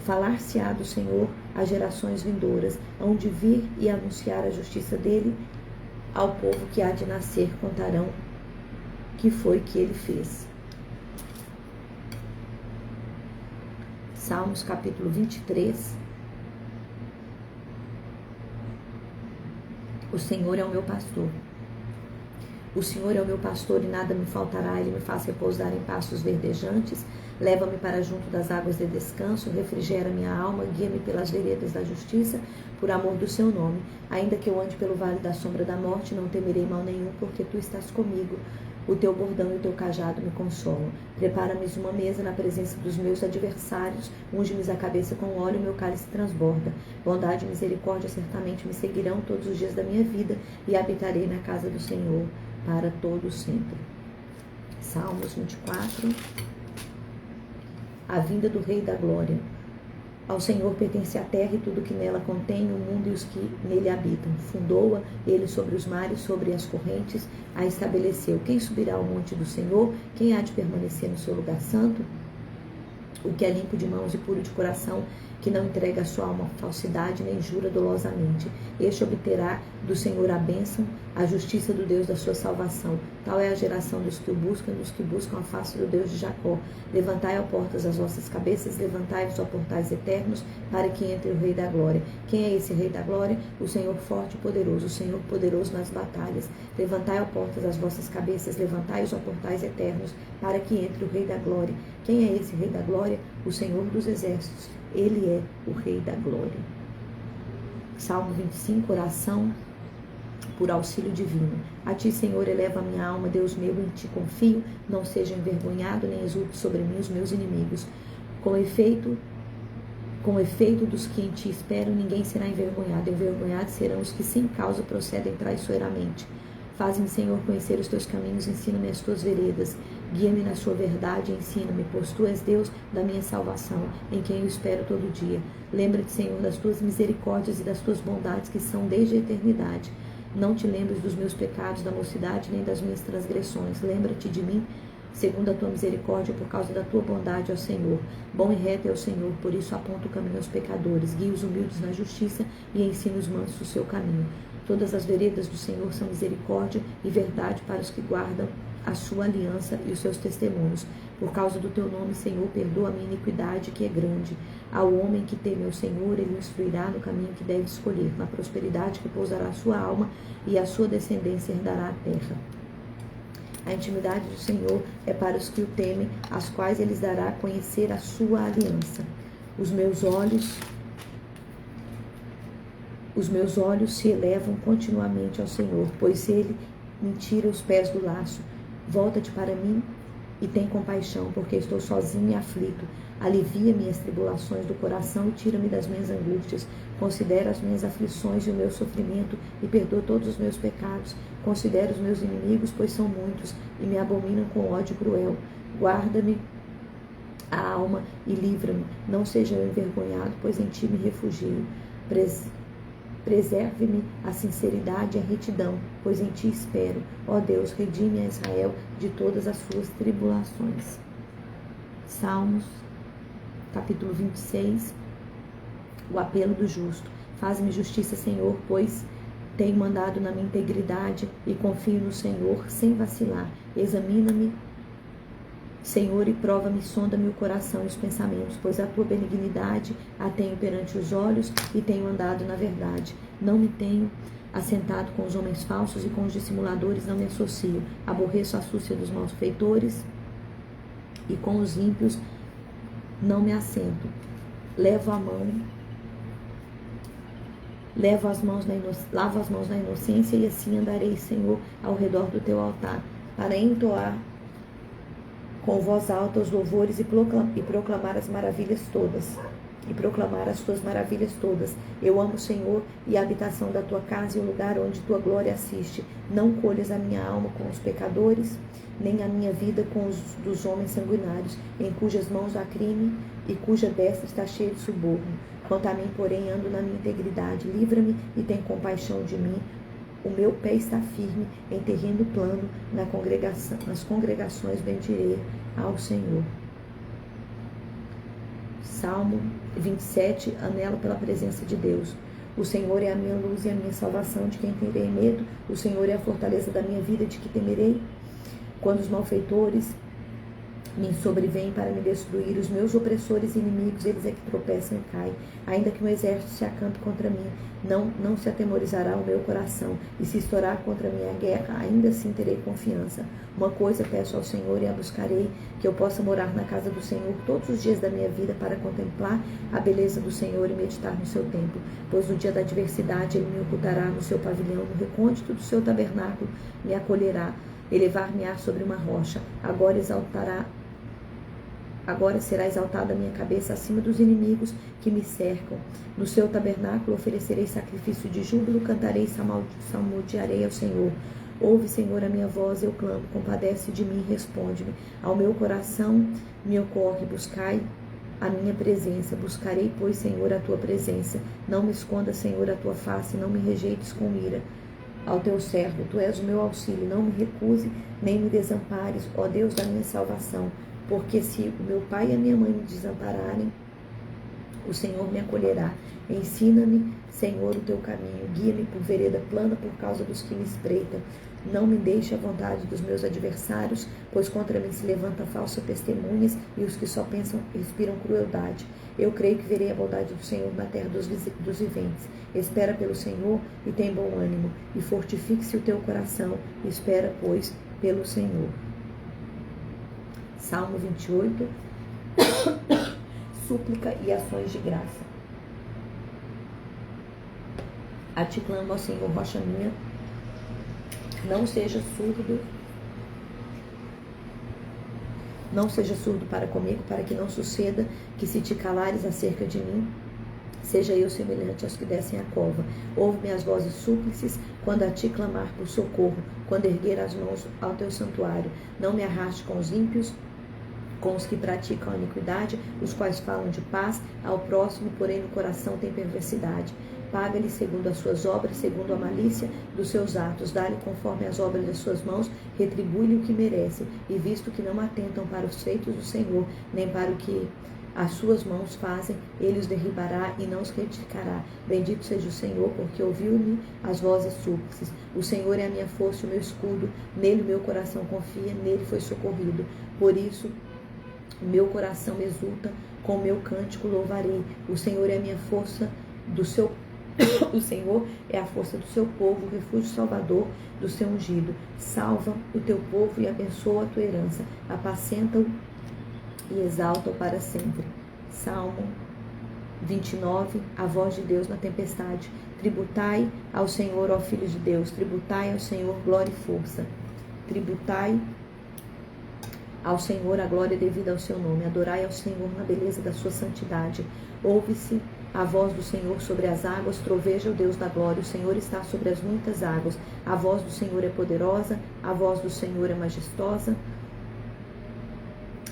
Falar-se-á do Senhor às gerações vindouras, hão de vir e anunciar a justiça dele ao povo que há de nascer, contarão que foi que ele fez. Salmos capítulo 23. O Senhor é o meu pastor. O Senhor é o meu pastor e nada me faltará. Ele me faz repousar em pastos verdejantes. Leva-me para junto das águas de descanso. Refrigera minha alma. Guia-me pelas veredas da justiça, por amor do seu nome. Ainda que eu ande pelo vale da sombra da morte, não temerei mal nenhum, porque tu estás comigo. O teu bordão e o teu cajado me consolam. Prepara-me uma mesa na presença dos meus adversários. Unge-me a cabeça com óleo, meu cálice transborda. Bondade e misericórdia certamente me seguirão todos os dias da minha vida, e habitarei na casa do Senhor para todo sempre. Salmos 24. A vinda do Rei da Glória. Ao Senhor pertence a terra e tudo que nela contém, o mundo e os que nele habitam. Fundou-a ele sobre os mares, sobre as correntes, a estabeleceu. Quem subirá ao monte do Senhor? Quem há de permanecer no seu lugar santo? O que é limpo de mãos e puro de coração, que não entrega a sua alma à falsidade, nem jura dolosamente. Este obterá do Senhor a bênção, a justiça do Deus da sua salvação. Tal é a geração dos que o buscam, dos que buscam a face do Deus de Jacó. Levantai, ó portas, as vossas cabeças, levantai-vos, ó portais eternos, para que entre o Rei da Glória. Quem é esse Rei da Glória? O Senhor forte e poderoso, o Senhor poderoso nas batalhas. Levantai, ó portas, as vossas cabeças, levantai-os, ó portais eternos, para que entre o Rei da Glória. Quem é esse Rei da Glória? O Senhor dos exércitos. Ele é o Rei da Glória. Salmo 25, oração por auxílio divino. A ti, Senhor, eleva a minha alma, Deus meu, em ti confio. Não seja envergonhado, nem exulte sobre mim os meus inimigos. Com efeito dos que em ti esperam, ninguém será envergonhado. Envergonhados serão os que sem causa procedem traiçoeiramente. Faz-me, Senhor, conhecer os teus caminhos, ensina-me as tuas veredas. Guia-me na sua verdade e ensina-me, pois tu és Deus da minha salvação, em quem eu espero todo dia. Lembra-te, Senhor, das tuas misericórdias e das tuas bondades, que são desde a eternidade. Não te lembres dos meus pecados da mocidade, nem das minhas transgressões. Lembra-te de mim, segundo a tua misericórdia, por causa da tua bondade, ó Senhor. Bom e reto é o Senhor, por isso aponta o caminho aos pecadores. Guia os humildes na justiça e ensina os mansos o seu caminho. Todas as veredas do Senhor são misericórdia e verdade para os que guardam a sua aliança e os seus testemunhos. Por causa do teu nome, Senhor, perdoa a minha iniquidade, que é grande. Ao homem que teme ao Senhor, ele o instruirá no caminho que deve escolher. Na prosperidade que pousará a sua alma, e a sua descendência herdará a terra. A intimidade do Senhor é para os que o temem, aos quais ele dará a conhecer a sua aliança. Os meus olhos se elevam continuamente ao Senhor, pois ele me tira os pés do laço. Volta-te para mim e tem compaixão, porque estou sozinho e aflito. Alivia-me as tribulações do coração e tira-me das minhas angústias. Considera as minhas aflições e o meu sofrimento e perdoa todos os meus pecados. Considera os meus inimigos, pois são muitos, e me abominam com ódio cruel. Guarda-me a alma e livra-me. Não seja eu envergonhado, pois em ti me refugio. Preserve-me a sinceridade e a retidão, pois em ti espero. Ó Deus, redime a Israel de todas as suas tribulações. Salmos, capítulo 26, o apelo do justo. Faz-me justiça, Senhor, pois tenho mandado na minha integridade e confio no Senhor sem vacilar. Examina-me, Senhor, e prova-me, sonda-me o coração e os pensamentos, pois a tua benignidade a tenho perante os olhos e tenho andado na verdade. Não me tenho assentado com os homens falsos e com os dissimuladores não me associo. Aborreço a astúcia dos malfeitores e com os ímpios não me assento. Lavo as mãos na inocência e assim andarei, Senhor, ao redor do teu altar, para entoar com voz alta os louvores e proclamar as maravilhas todas. E proclamar as tuas maravilhas todas. Eu amo, Senhor, e a habitação da tua casa e o lugar onde tua glória assiste. Não colhas a minha alma com os pecadores, nem a minha vida com os dos homens sanguinários, em cujas mãos há crime e cuja destra está cheia de suborno. Quanto a mim, porém, ando na minha integridade. Livra-me e tem compaixão de mim. O meu pé está firme em terreno plano, nas congregações bendirei ao Senhor. Salmo 27, anelo pela presença de Deus. O Senhor é a minha luz e a minha salvação, de quem terei medo? O Senhor é a fortaleza da minha vida, de que temerei? Quando os malfeitores me sobrevêm para me destruir, os meus opressores e inimigos, eles é que tropeçam e caem. Ainda que um exército se acampe contra mim, não se atemorizará o meu coração. E se estourar contra mim a guerra, ainda assim terei confiança. Uma coisa peço ao Senhor e a buscarei, que eu possa morar na casa do Senhor todos os dias da minha vida, para contemplar a beleza do Senhor e meditar no seu templo. Pois no dia da adversidade ele me ocultará no seu pavilhão, no recôndito do seu tabernáculo me acolherá. Elevar-me-á sobre uma rocha. Agora será exaltada a minha cabeça acima dos inimigos que me cercam. No seu tabernáculo oferecerei sacrifício de júbilo, cantarei e salmodiarei ao Senhor. Ouve, Senhor, a minha voz, eu clamo, compadece de mim, responde-me. Ao meu coração me ocorre, buscai a minha presença. Buscarei, pois, Senhor, a tua presença. Não me esconda, Senhor, a tua face, não me rejeites com ira. Ao teu servo, tu és o meu auxílio, não me recuse, nem me desampares, ó Deus da minha salvação. Porque se o meu pai e a minha mãe me desampararem, o Senhor me acolherá. Ensina-me, Senhor, o teu caminho. Guia-me por vereda plana por causa dos que me espreitam. Não me deixe à vontade dos meus adversários, pois contra mim se levanta falsas testemunhas e os que só pensam respiram crueldade. Eu creio que verei a bondade do Senhor na terra dos viventes. Espera pelo Senhor e tem bom ânimo, e fortifique-se o teu coração. Espera, pois, pelo Senhor. Salmo 28, súplica e ações de graça. A ti clamo, ó Senhor, rocha minha, não seja surdo para comigo, para que não suceda que, se te calares acerca de mim, seja eu semelhante aos que descem a cova. Ouve-me as vozes súplices, quando a ti clamar por socorro, quando erguer as mãos ao teu santuário. Não me arraste com os ímpios, com os que praticam a iniquidade, os quais falam de paz, ao próximo, porém, no coração tem perversidade. Paga-lhe segundo as suas obras, segundo a malícia dos seus atos. Dá-lhe conforme as obras das suas mãos, retribui-lhe o que merece. E visto que não atentam para os feitos do Senhor, nem para o que as suas mãos fazem, ele os derribará e não os retificará. Bendito seja o Senhor, porque ouviu-me as vozes súplices. O Senhor é a minha força e o meu escudo. Nele o meu coração confia, nele foi socorrido. Por isso o meu coração exulta, com o meu cântico louvarei. O Senhor é a minha força do seu O Senhor é a força do seu povo, o refúgio salvador do seu ungido. Salva o teu povo e abençoa a tua herança. Apacenta-o e exalta-o para sempre. Salmo 29, a voz de Deus na tempestade. Tributai ao Senhor, ó filhos de Deus. Tributai ao Senhor glória e força. Tributai ao Senhor a glória devida ao seu nome. Adorai ao Senhor na beleza da sua santidade. Ouve-se a voz do Senhor sobre as águas, troveja o Deus da glória. O Senhor está sobre as muitas águas. A voz do Senhor é poderosa, a voz do Senhor é majestosa.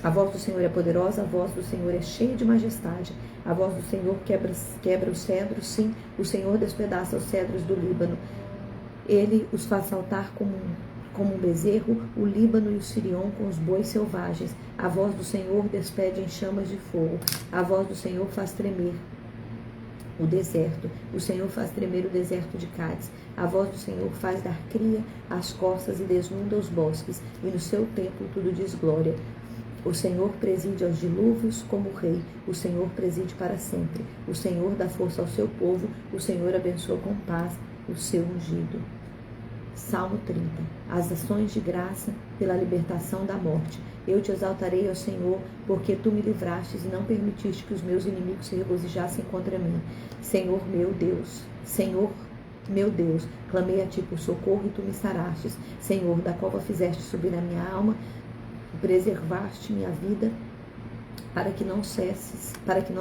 A voz do Senhor é poderosa, a voz do Senhor é cheia de majestade. A voz do Senhor quebra os cedros, sim, o Senhor despedaça os cedros do Líbano. Ele os faz saltar como um bezerro, o Líbano e o Sirion com os bois selvagens. A voz do Senhor despede em chamas de fogo. A voz do Senhor faz tremer o deserto. O Senhor faz tremer o deserto de Cádiz. A voz do Senhor faz dar cria às costas e desnunda os bosques. E no seu templo tudo diz glória. O Senhor preside aos dilúvios como rei. O Senhor preside para sempre. O Senhor dá força ao seu povo. O Senhor abençoa com paz o seu ungido. Salmo 30. As ações de graça pela libertação da morte. Eu te exaltarei, ó Senhor, porque tu me livrastes e não permitiste que os meus inimigos se regozijassem contra mim. Senhor meu Deus, Senhor meu Deus, clamei a ti por socorro e tu me sarastes. Senhor, da cova fizeste subir a minha alma, preservaste minha vida para que não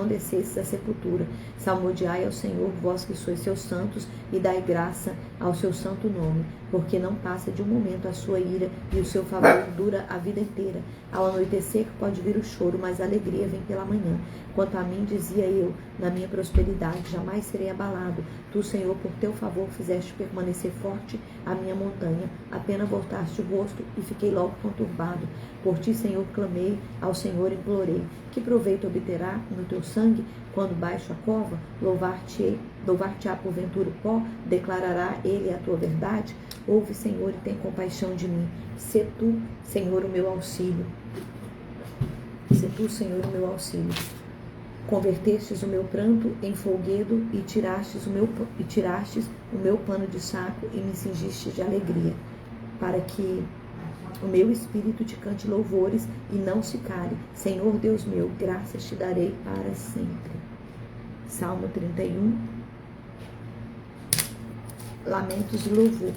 descesses à sepultura. Salmodiai ao Senhor, vós que sois seus santos, e dai graça ao seu santo nome, porque não passa de um momento a sua ira, e o seu favor dura a vida inteira. Ao anoitecer pode vir o choro, mas a alegria vem pela manhã. Quanto a mim, dizia eu, na minha prosperidade, jamais serei abalado. Tu, Senhor, por teu favor, fizeste permanecer forte a minha montanha. Apenas voltaste o rosto e fiquei logo conturbado. Por ti, Senhor, clamei, ao Senhor implorei. Que proveito obterá no teu sangue quando baixo a cova? Louvar-te-á porventura o pó? Declarará ele a tua verdade? Ouve, Senhor, e tem compaixão de mim. Sê tu, Senhor, o meu auxílio. Sê tu, Senhor, o meu auxílio. Convertestes o meu pranto em folguedo e tirastes o meu pano de saco e me cingiste de alegria, para que o meu espírito te cante louvores e não se cale. Senhor Deus meu, graças te darei para sempre. Salmo 31. Lamentos de louvor.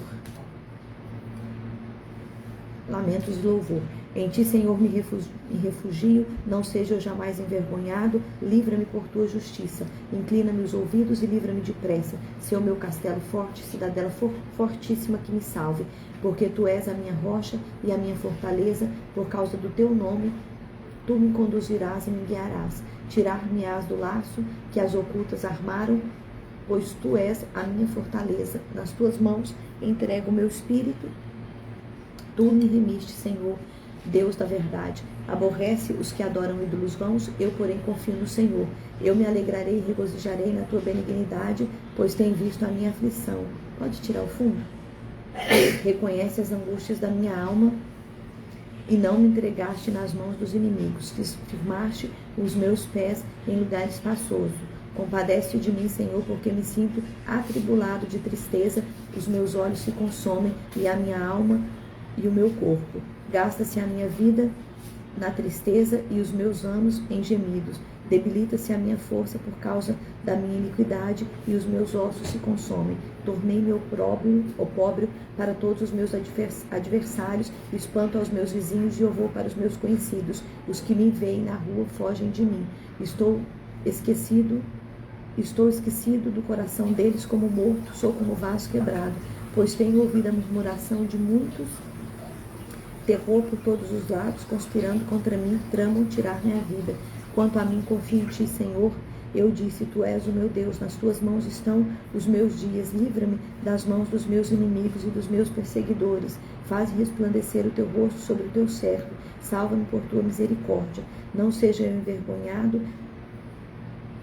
Lamentos de louvor. Em ti, Senhor, me refugio, não seja eu jamais envergonhado, livra-me por tua justiça, inclina-me os ouvidos e livra-me depressa, se é o meu castelo forte, cidadela fortíssima que me salve, porque tu és a minha rocha e a minha fortaleza, por causa do teu nome, tu me conduzirás e me guiarás, tirar-me-ás do laço que as ocultas armaram, pois tu és a minha fortaleza, nas tuas mãos entrego o meu espírito, tu me remiste, Senhor, Deus da verdade. Aborrece os que adoram ídolos vãos, eu, porém, confio no Senhor. Eu me alegrarei e regozijarei na tua benignidade, pois tem visto a minha aflição. Pode tirar o fundo? Reconhece as angústias da minha alma e não me entregaste nas mãos dos inimigos. Firmaste os meus pés em lugar espaçoso. Compadece de mim, Senhor, porque me sinto atribulado de tristeza. Os meus olhos se consomem e a minha alma e o meu corpo. Gasta-se a minha vida na tristeza e os meus anos em gemidos. Debilita-se a minha força por causa da minha iniquidade e os meus ossos se consomem. Tornei-me opróbrio para todos os meus adversários, espanto aos meus vizinhos e horror para os meus conhecidos. Os que me veem na rua fogem de mim. Estou esquecido do coração deles como morto, sou como vaso quebrado, pois tenho ouvido a murmuração de muitos. Terror por todos os lados, conspirando contra mim, tramam tirar minha vida. Quanto a mim, confio em ti, Senhor. Eu disse, tu és o meu Deus, nas tuas mãos estão os meus dias. Livra-me das mãos dos meus inimigos e dos meus perseguidores. Faz resplandecer o teu rosto sobre o teu servo. Salva-me por tua misericórdia. Não seja eu envergonhado,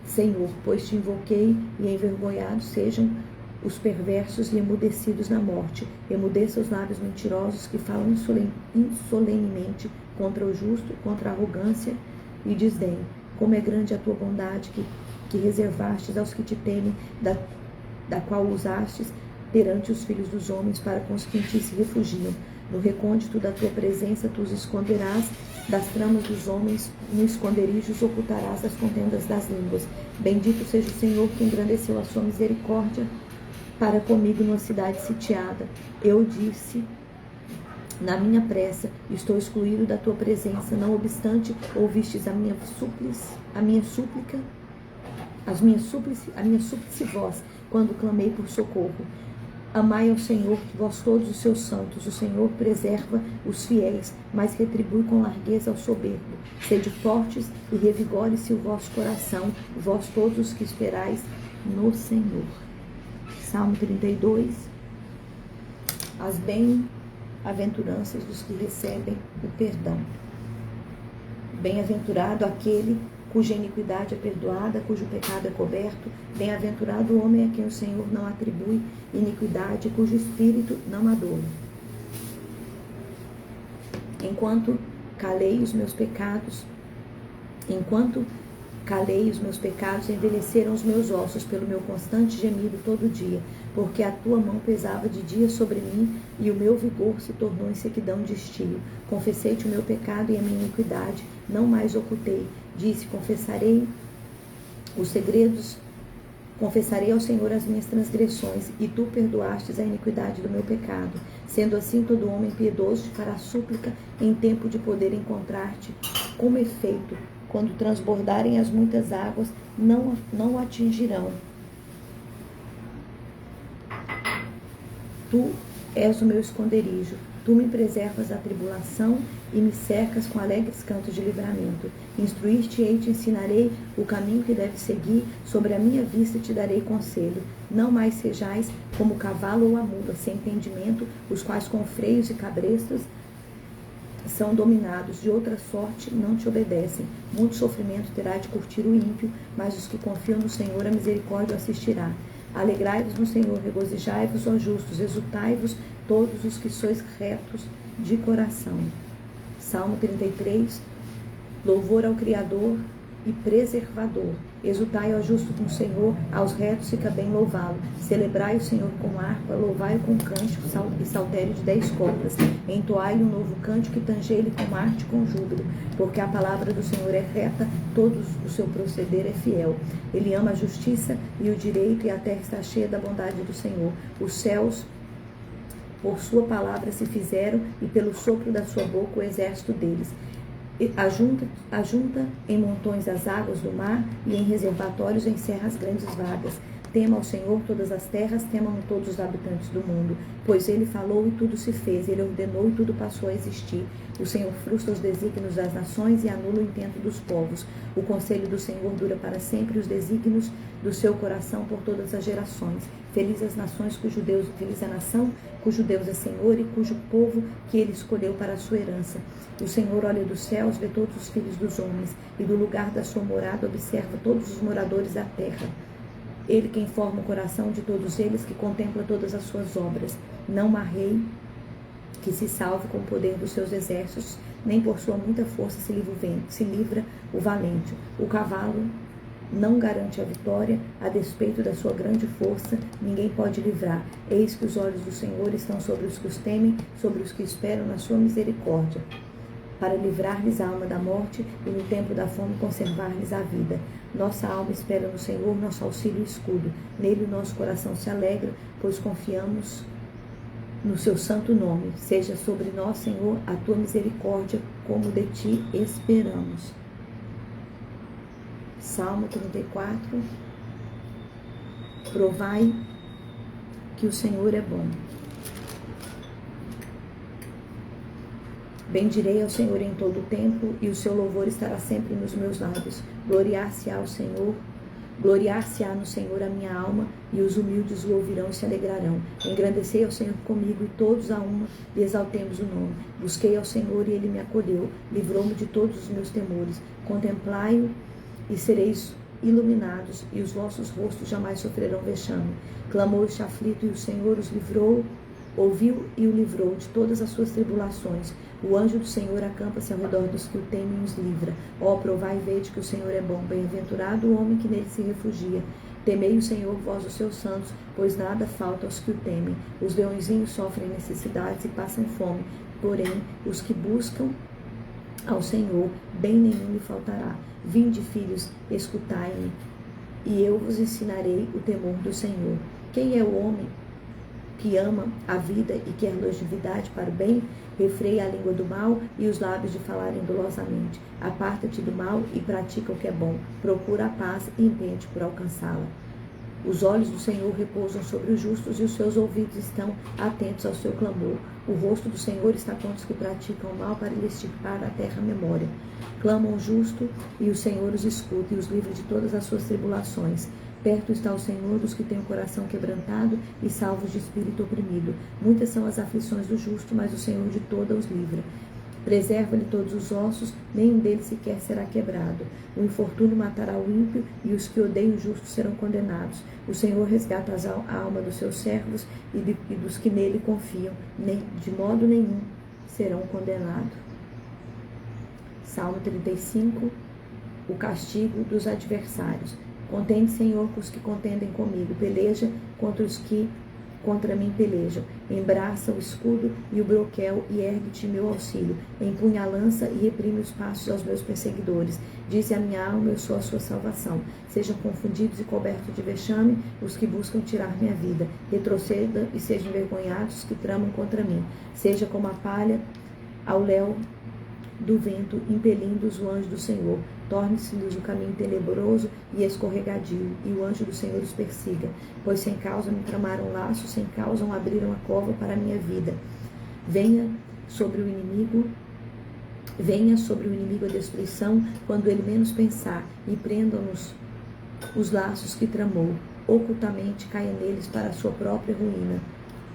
Senhor, pois te invoquei, e envergonhados sejam os perversos e emudecidos na morte. Emudeça os lábios mentirosos que falam insolenemente contra o justo, contra a arrogância e desdém. Como é grande a tua bondade que reservastes aos que te temem, da qual usastes perante os filhos dos homens para com os que em ti se refugiam. No recôndito da tua presença tu os esconderás das tramas dos homens, no esconderijo os ocultarás das contendas das línguas. Bendito seja o Senhor que engrandeceu a sua misericórdia para comigo numa cidade sitiada. Eu disse na minha pressa, estou excluído da tua presença. Não obstante, ouvistes a minha súplice voz, quando clamei por socorro. Amai ao Senhor, vós todos os seus santos. O Senhor preserva os fiéis, mas retribui com largueza ao soberbo. Sede fortes e revigore-se o vosso coração, vós todos os que esperais no Senhor. Salmo 32. As bem-aventuranças dos que recebem o perdão. Bem-aventurado aquele cuja iniquidade é perdoada, cujo pecado é coberto. Bem-aventurado o homem a quem o Senhor não atribui iniquidade, cujo espírito não adora. Enquanto calei os meus pecados, envelheceram os meus ossos pelo meu constante gemido todo dia, porque a tua mão pesava de dia sobre mim e o meu vigor se tornou em sequidão de estio. Confessei-te o meu pecado e a minha iniquidade, não mais ocultei. Disse, confessarei ao Senhor as minhas transgressões, e tu perdoastes a iniquidade do meu pecado. Sendo assim, todo homem piedoso te fará súplica em tempo de poder encontrar-te. Com efeito, quando transbordarem as muitas águas, não o atingirão. Tu és o meu esconderijo, tu me preservas da tribulação e me cercas com alegres cantos de livramento. Instruir-te-ei e te ensinarei o caminho que deves seguir, sobre a minha vista te darei conselho. Não mais sejais como o cavalo ou a mula, sem entendimento, os quais com freios e cabrestos são dominados, de outra sorte não te obedecem. Muito sofrimento terá de curtir o ímpio, mas os que confiam no Senhor a misericórdia o assistirá. Alegrai-vos no Senhor, regozijai-vos, ó justos, exultai-vos todos os que sois retos de coração. Salmo 33, louvor ao Criador e preservador. Exultai, ó justo, com o Senhor, aos retos fica bem louvá-lo. Celebrai o Senhor com harpa, louvai-o com cântico e saltério de 10 cordas. Entoai-lhe um novo cântico e tangei-lhe com arte e com júbilo. Porque a palavra do Senhor é reta, todo o seu proceder é fiel. Ele ama a justiça e o direito, e a terra está cheia da bondade do Senhor. Os céus por sua palavra se fizeram, e pelo sopro da sua boca o exército deles. Ajunta em montões as águas do mar, e em reservatórios encerra as grandes vagas. Tema ao Senhor todas as terras, temam todos os habitantes do mundo. Pois ele falou e tudo se fez, ele ordenou e tudo passou a existir. O Senhor frustra os desígnios das nações e anula o intento dos povos. O conselho do Senhor dura para sempre, os desígnios do seu coração por todas as gerações. Feliz a nação cujo Deus é Senhor e cujo povo que ele escolheu para a sua herança. O Senhor olha dos céus, vê todos os filhos dos homens, e do lugar da sua morada observa todos os moradores da terra. Ele quem forma o coração de todos eles, que contempla todas as suas obras. Não há rei que se salve com o poder dos seus exércitos, nem por sua muita força se livra o valente. O cavalo não garante a vitória, a despeito da sua grande força, ninguém pode livrar. Eis que os olhos do Senhor estão sobre os que os temem, sobre os que esperam na sua misericórdia, para livrar-lhes a alma da morte e no tempo da fome conservar-lhes a vida. Nossa alma espera no Senhor, nosso auxílio e escudo. Nele o nosso coração se alegra, pois confiamos no seu santo nome. Seja sobre nós, Senhor, a tua misericórdia, como de ti esperamos. Salmo 34. Provai que o Senhor é bom. Bendirei ao Senhor em todo o tempo, e o seu louvor estará sempre nos meus lábios. Gloriar-se-á no Senhor a minha alma, e os humildes o ouvirão e se alegrarão. Engrandecei ao Senhor comigo, e todos a uma lhe exaltemos o nome. Busquei ao Senhor, e ele me acolheu, livrou-me de todos os meus temores. Contemplai-o e sereis iluminados, e os vossos rostos jamais sofrerão vexame. Clamou este aflito, e o Senhor os livrou, ouviu e o livrou de todas as suas tribulações. O anjo do Senhor acampa-se ao redor dos que o temem e os livra. Ó, provai e vede que o Senhor é bom. Bem-aventurado o homem que nele se refugia. Temei o Senhor, vós os seus santos, pois nada falta aos que o temem. Os leõezinhos sofrem necessidades e passam fome, porém os que buscam ao Senhor, bem nenhum lhe faltará. Vinde, filhos, escutai-me, e eu vos ensinarei o temor do Senhor. Quem é o homem que ama a vida e quer longevidade para o bem? Refreia a língua do mal e os lábios de falarem dolosamente. Aparta-te do mal e pratica o que é bom. Procura a paz e empenha-te por alcançá-la. Os olhos do Senhor repousam sobre os justos, e os seus ouvidos estão atentos ao seu clamor. O rosto do Senhor está contra os que praticam o mal, para lhes extirpar da terra a memória. Clamam o justo, e o Senhor os escuta, e os livra de todas as suas tribulações. Perto está o Senhor dos que têm o coração quebrantado e salvos de espírito oprimido. Muitas são as aflições do justo, mas o Senhor de todas os livra. Preserva-lhe todos os ossos, nenhum deles sequer será quebrado. O infortúnio matará o ímpio, e os que odeiam o justo serão condenados. O Senhor resgata a alma dos seus servos e dos que nele confiam, de modo nenhum serão condenados. Salmo 35. O castigo dos adversários. Contende, Senhor, com os que contendem comigo. Peleja contra os que contra mim pelejam. Embraça o escudo e o broquel, e ergue-te meu auxílio. Empunha a lança e reprime os passos aos meus perseguidores. Dize a minha alma, eu sou a sua salvação. Sejam confundidos e cobertos de vexame os que buscam tirar minha vida. Retroceda e sejam envergonhados os que tramam contra mim. Seja como a palha ao léu do vento, impelindo-os o anjo do Senhor. torne-se-lhes o caminho tenebroso e escorregadio, e o anjo do Senhor os persiga, pois sem causa me tramaram laços, sem causa abriram a cova para a minha vida. Venha sobre o inimigo a destruição, quando ele menos pensar, e prendam-nos os laços que tramou, ocultamente caia neles para a sua própria ruína.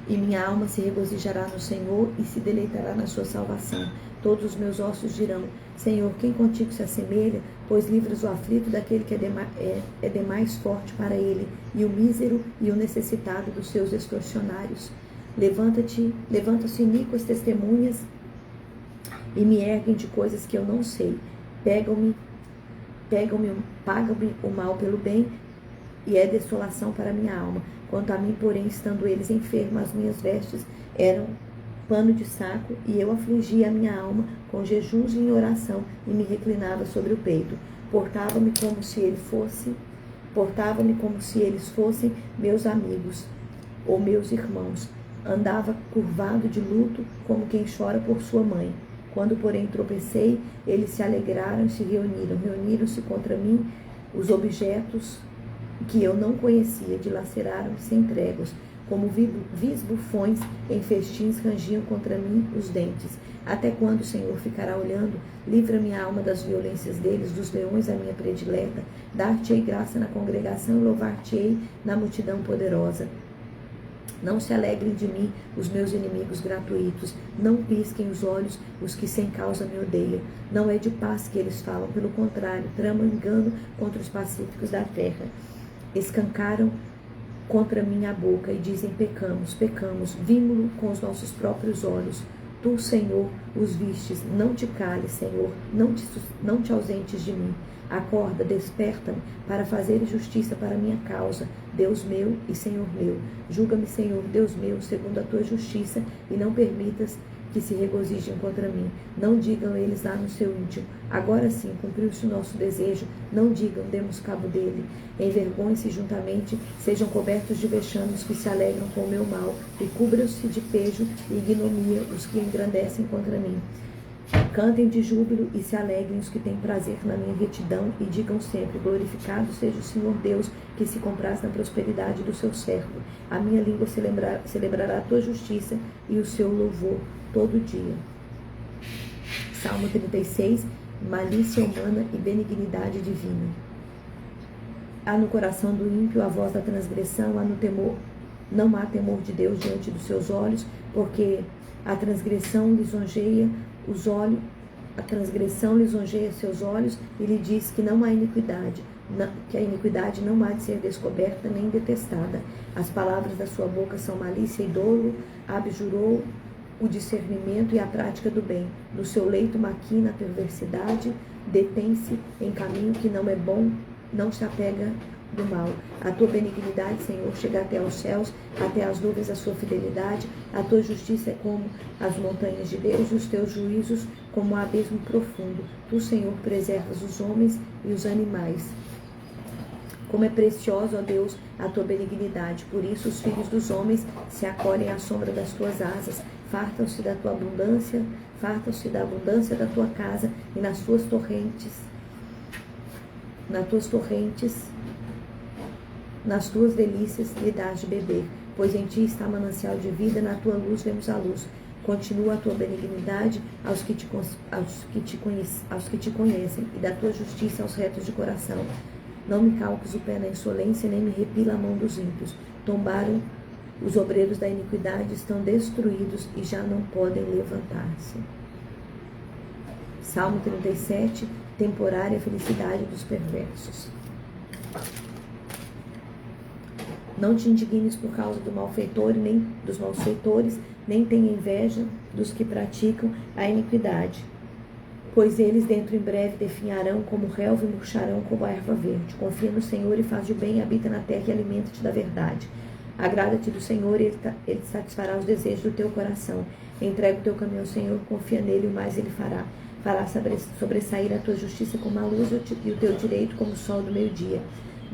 E minha alma se regozijará no Senhor e se deleitará na sua salvação. Todos os meus ossos dirão: Senhor, quem contigo se assemelha? Pois livras o aflito daquele que é demais forte para ele, e o mísero e o necessitado dos seus extorsionários. Levantam-se iníquas testemunhas e me erguem de coisas que eu não sei. Pagam-me o mal pelo bem, e é desolação para minha alma. Quanto a mim, porém, estando eles enfermos, as minhas vestes eram pano de saco, e eu afligia a minha alma com jejuns e em oração, e me reclinava sobre o peito. Portava-me como se eles fossem meus amigos ou meus irmãos. Andava curvado de luto, como quem chora por sua mãe. Quando, porém, tropecei, eles se alegraram e se reuniram-se contra mim os objetos que eu não conhecia, dilaceraram-me sem tréguas, como vis bufões em festins rangiam contra mim os dentes. Até quando o Senhor ficará olhando? Livra minha alma das violências deles, dos leões a minha predileta. Dar-te-ei graça na congregação e louvar-te-ei na multidão poderosa. Não se alegrem de mim os meus inimigos gratuitos, não pisquem os olhos os que sem causa me odeiam. Não é de paz que eles falam, pelo contrário, tramam engano contra os pacíficos da terra. Escancaram contra mim a boca e dizem: pecamos, vimos-lo com os nossos próprios olhos. Tu, Senhor, os vistes, não te cales, Senhor, não te ausentes de mim. Acorda, desperta-me, para fazer justiça para minha causa, Deus meu e Senhor meu. Julga-me, Senhor, Deus meu, segundo a tua justiça, e não permitas que se regozijem contra mim. Não digam eles lá no seu íntimo: agora sim, cumpriu-se o nosso desejo. Não digam: demos cabo dele. Envergonhem-se juntamente, sejam cobertos de vexame os que se alegram com o meu mal, e cubram-se de pejo e ignomia os que engrandecem contra mim. Cantem de júbilo e se alegrem os que têm prazer na minha retidão, e digam sempre: glorificado seja o Senhor Deus, que se compraz na prosperidade do seu servo. A minha língua celebrará a tua justiça e o seu louvor todo dia. Salmo 36. Malícia humana e benignidade divina. Há no coração do ímpio a voz da transgressão, não há temor de Deus diante dos seus olhos, porque a transgressão lisonjeia seus olhos, e lhe diz que não há iniquidade, que a iniquidade não há de ser descoberta nem detestada. As palavras da sua boca são malícia e dolo, abjurou o discernimento e a prática do bem. No seu leito maquina a perversidade, detém-se em caminho que não é bom, não se apega do mal. A tua benignidade, Senhor, chega até aos céus, até as nuvens a sua fidelidade. A tua justiça é como as montanhas de Deus, e os teus juízos como o abismo profundo. Tu, Senhor, preservas os homens e os animais. Como é preciosa, ó Deus, a tua benignidade. Por isso os filhos dos homens se acolhem à sombra das tuas asas. Fartam-se da tua abundância, fartam-se da abundância da tua casa, e nas tuas torrentes, nas tuas delícias lhe dás de beber. Pois em ti está manancial de vida, na tua luz vemos a luz. Continua a tua benignidade aos que te conhecem, e da tua justiça aos retos de coração. Não me calques o pé na insolência, nem me repila a mão dos ímpios. Tombaram os obreiros da iniquidade, estão destruídos e já não podem levantar-se. Salmo 37. Temporária felicidade dos perversos. Não te indignes por causa do malfeitor, nem dos malfeitores, nem tenha inveja dos que praticam a iniquidade, pois eles dentro em breve definharão como relva e murcharão como a erva verde. Confia no Senhor e faz o bem, habita na terra e alimenta-te da verdade. Agrada-te do Senhor e Ele satisfará os desejos do teu coração. Entrega o teu caminho ao Senhor, confia nele, e o mais Ele fará. Fará sobressair a tua justiça como a luz e o teu direito como o sol do meio-dia.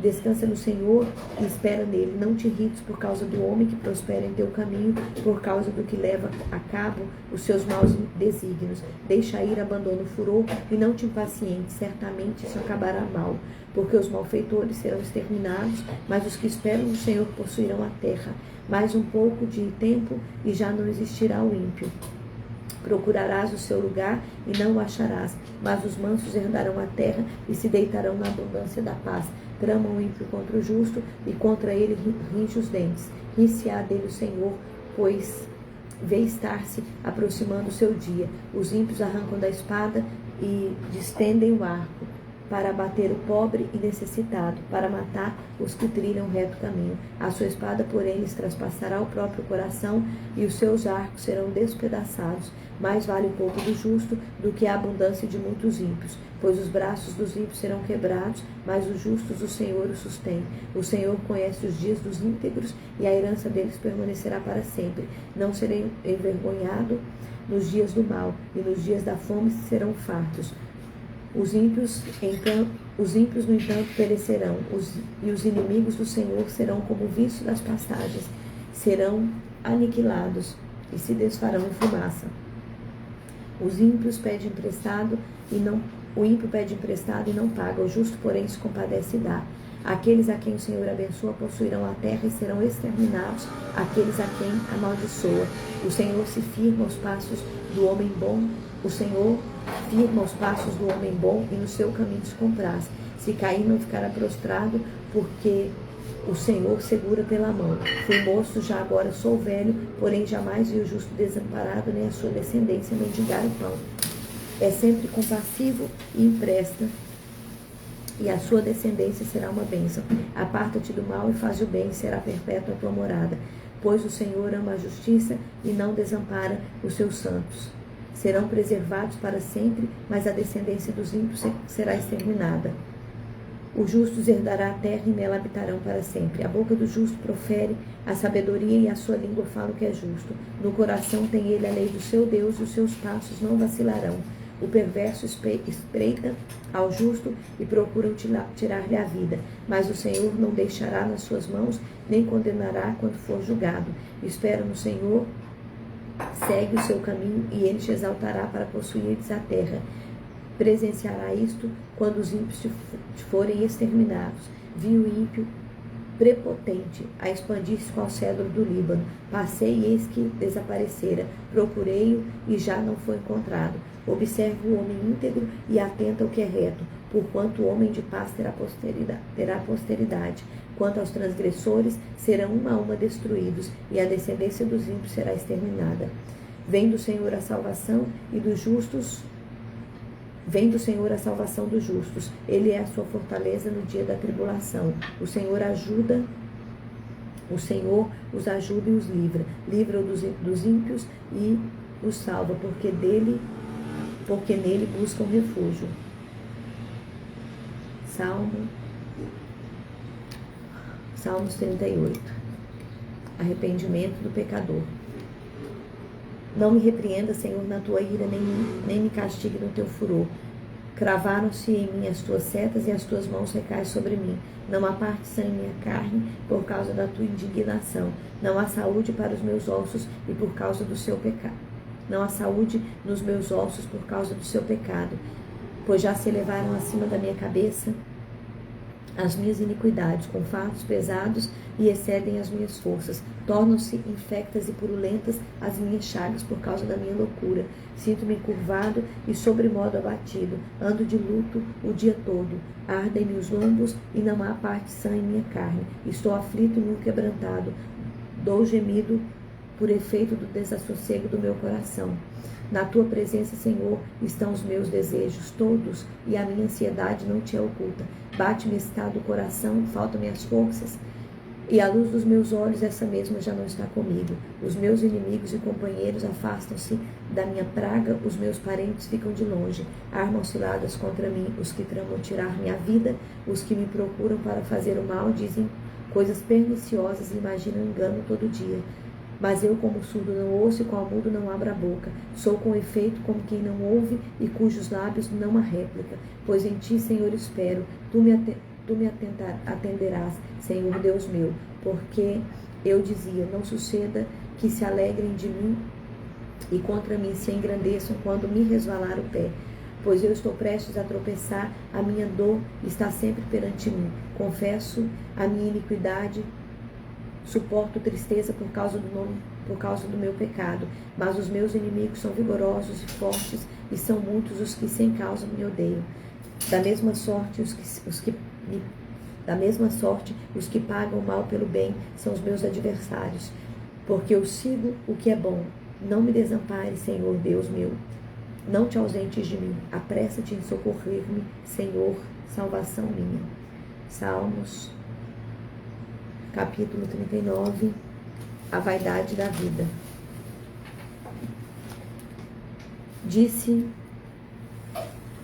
Descansa no Senhor e espera nele. Não te irrites por causa do homem que prospera em teu caminho, por causa do que leva a cabo os seus maus desígnios. Deixa ir, abandona o furor e não te impacientes. Certamente isso acabará mal, porque os malfeitores serão exterminados, mas os que esperam no Senhor possuirão a terra. Mais um pouco de tempo e já não existirá o ímpio. Procurarás o seu lugar e não o acharás, mas os mansos herdarão a terra e se deitarão na abundância da paz. Trama o ímpio contra o justo e contra ele ringe os dentes. Rir-se-á dele o Senhor, pois vê estar-se aproximando o seu dia. Os ímpios arrancam da espada e distendem o arco, para abater o pobre e necessitado, para matar os que trilham o reto caminho. A sua espada, porém, lhes traspassará o próprio coração, e os seus arcos serão despedaçados. Mais vale o pouco do justo do que a abundância de muitos ímpios, pois os braços dos ímpios serão quebrados, mas os justos o Senhor os sustém. O Senhor conhece os dias dos íntegros, e a herança deles permanecerá para sempre. Não serei envergonhado nos dias do mal, e nos dias da fome serão fartos. Os ímpios, no entanto, perecerão, e os inimigos do Senhor serão como o viço das pastagens, serão aniquilados e se desfarão em fumaça. O ímpio pede emprestado e não paga, o justo, porém, se compadece e dá. Aqueles a quem o Senhor abençoa possuirão a terra e serão exterminados aqueles a quem amaldiçoa. O Senhor se firma aos passos do homem bom, o Senhor firma os passos do homem bom e no seu caminho se compraz. Se cair, não ficará prostrado, porque o Senhor segura pela mão. Fui moço, já agora sou velho, porém jamais vi o justo desamparado, nem a sua descendência mendigar o pão. É sempre compassivo e empresta, e a sua descendência será uma bênção. Aparta-te do mal e faz o bem, será perpétua a tua morada. Pois o Senhor ama a justiça e não desampara os seus santos. Serão preservados para sempre, mas a descendência dos ímpios será exterminada. Os justos herdará a terra e nela habitarão para sempre. A boca do justo profere a sabedoria e a sua língua fala o que é justo. No coração tem ele a lei do seu Deus e os seus passos não vacilarão. O perverso espreita ao justo e procuram tirar-lhe a vida. Mas o Senhor não deixará nas suas mãos, nem condenará quando for julgado. Espera no Senhor, segue o seu caminho e ele te exaltará para possuires a terra. Presenciará isto quando os ímpios te forem exterminados. Vi o ímpio prepotente a expandir-se qual cedro do Líbano. Passei e eis que desaparecera. Procurei-o e já não foi encontrado. Observe o homem íntegro e atenta ao que é reto, porquanto o homem de paz terá posteridade. Quanto aos transgressores, serão uma a uma destruídos, e a descendência dos ímpios será exterminada. Vem do Senhor a salvação e dos justos. Vem do Senhor a salvação dos justos. Ele é a sua fortaleza no dia da tribulação. O Senhor os ajuda e os livra. Livra dos ímpios e os salva, porque nele buscam refúgio. Salmos 38. Arrependimento do pecador. Não me repreenda, Senhor, na tua ira, nem me castigue no teu furor. Cravaram-se em mim as tuas setas e as tuas mãos recaem sobre mim. Não há parte sã em minha carne por causa da tua indignação. Não há saúde para os meus ossos e por causa do seu pecado. Não há saúde nos meus ossos por causa do seu pecado, pois já se elevaram acima da minha cabeça as minhas iniquidades, com fardos pesados e excedem as minhas forças. Tornam-se infectas e purulentas as minhas chagas por causa da minha loucura. Sinto-me encurvado e sobremodo abatido. Ando de luto o dia todo. Ardem-me os lombos e não há parte sã em minha carne. Estou aflito e muito quebrantado. Dou gemido por efeito do desassossego do meu coração. Na tua presença, Senhor, estão os meus desejos todos, e a minha ansiedade não te é oculta. Bate-me estado o coração, faltam-me as forças, e a luz dos meus olhos, essa mesma já não está comigo. Os meus inimigos e companheiros afastam-se da minha praga, os meus parentes ficam de longe. Armam ciladas contra mim os que tramam tirar minha vida, os que me procuram para fazer o mal, dizem coisas perniciosas e imaginam engano todo dia. Mas eu, como surdo, não ouço, e qual mudo não abro a boca. Sou com efeito como quem não ouve, e cujos lábios não há réplica. Pois em ti, Senhor, espero. Tu tu me atenderás, Senhor Deus meu, porque eu dizia, não suceda que se alegrem de mim e contra mim se engrandeçam quando me resvalar o pé. Pois eu estou prestes a tropeçar, a minha dor está sempre perante mim. Confesso a minha iniquidade, suporto tristeza por causa do meu pecado. Mas os meus inimigos são vigorosos e fortes, e são muitos os que sem causa me odeiam. Da mesma sorte, os que pagam mal pelo bem são os meus adversários. Porque eu sigo o que é bom. Não me desampare, Senhor Deus meu. Não te ausentes de mim. Apressa-te em socorrer-me, Senhor, salvação minha. Salmos, capítulo 39, a vaidade da vida. Disse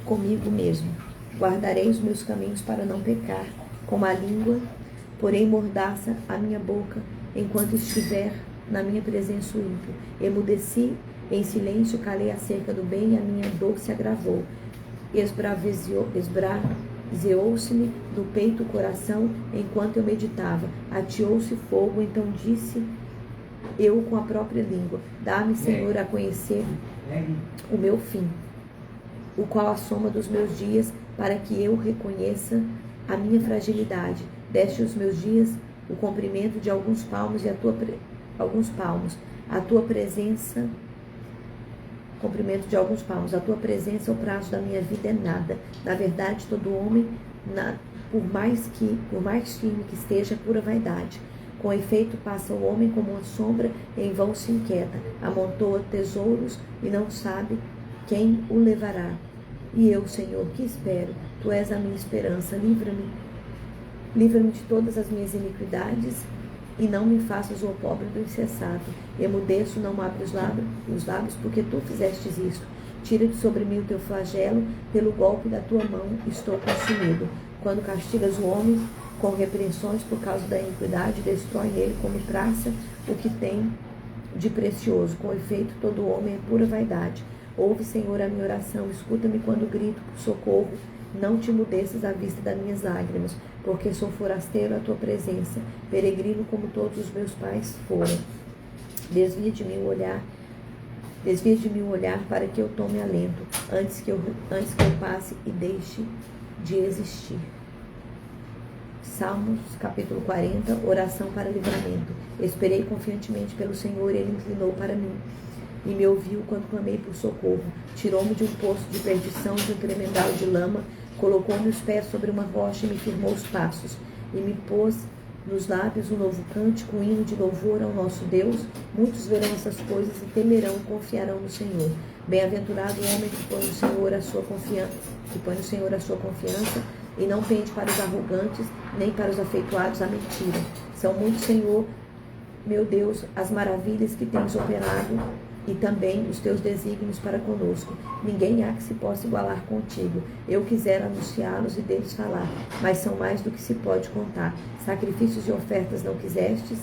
comigo mesmo, guardarei os meus caminhos para não pecar, com a língua, porém mordaça a minha boca, enquanto estiver na minha presença o ímpio. Emudeci, em silêncio calei acerca do bem, e a minha dor se agravou. Esbraseou-se-me no peito o coração, enquanto eu meditava. Ateou-se fogo, então disse eu com a própria língua, dá-me, Senhor, a conhecer o meu fim, o qual a soma dos meus dias, para que eu reconheça a minha fragilidade. Deste os meus dias o comprimento de alguns palmos e a tua presença, comprimento de alguns palmos. A tua presença, o prazo da minha vida é nada. Na verdade, todo homem, por mais firme que esteja, é pura vaidade. Com efeito, passa o homem como uma sombra, em vão se inquieta. Amontoa tesouros e não sabe quem o levará. E eu, Senhor, que espero? Tu és a minha esperança. Livra-me de todas as minhas iniquidades, e não me faças o pobre do insensato. Emudeço, não abro os lábios, porque tu fizestes isto. Tira de sobre mim o teu flagelo, pelo golpe da tua mão estou consumido. Quando castigas o homem com repreensões por causa da iniquidade, destrói nele como praça o que tem de precioso. Com efeito, todo homem é pura vaidade. Ouve, Senhor, a minha oração, escuta-me quando grito por socorro. Não te mudeças à vista das minhas lágrimas, porque sou forasteiro à tua presença, peregrino como todos os meus pais foram. Desvia de mim o olhar para que eu tome alento, antes que eu passe e deixe de existir. Salmos, capítulo 40, oração para livramento. Esperei confiantemente pelo Senhor, e Ele inclinou para mim e me ouviu quando clamei por socorro. Tirou-me de um poço de perdição, de um tremedal de lama, colocou-me os pés sobre uma rocha e me firmou os passos, e me pôs nos lábios um novo cântico, um hino de louvor ao nosso Deus. Muitos verão essas coisas e temerão e confiarão no Senhor. Bem-aventurado o homem que põe no Senhor a sua confiança, e não pende para os arrogantes, nem para os afeituados à mentira. São muitos, Senhor, meu Deus, as maravilhas que tens operado, e também os teus desígnios para conosco. Ninguém há que se possa igualar contigo. Eu quisera anunciá-los e deles falar, mas são mais do que se pode contar. Sacrifícios e ofertas não quisestes,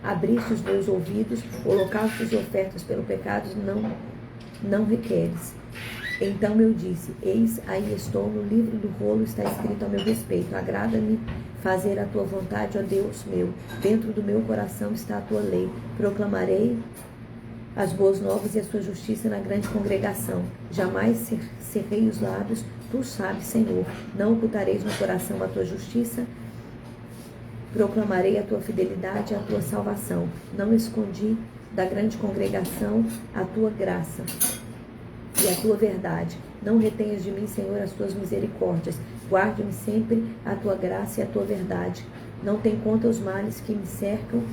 abriste os meus ouvidos, holocaustos e ofertas pelo pecado não requeres. Então eu disse, eis aí estou, no livro do rolo está escrito a meu respeito. Agrada-me fazer a tua vontade, ó Deus meu. Dentro do meu coração está a tua lei. Proclamarei as boas novas e a sua justiça na grande congregação. Jamais cerrei os lábios, tu sabes, Senhor. Não ocultareis no coração a tua justiça. Proclamarei a tua fidelidade e a tua salvação. Não escondi da grande congregação a tua graça e a tua verdade. Não retenhas de mim, Senhor, as tuas misericórdias. Guarde-me sempre a tua graça e a tua verdade. Não tem conta os males que me cercam.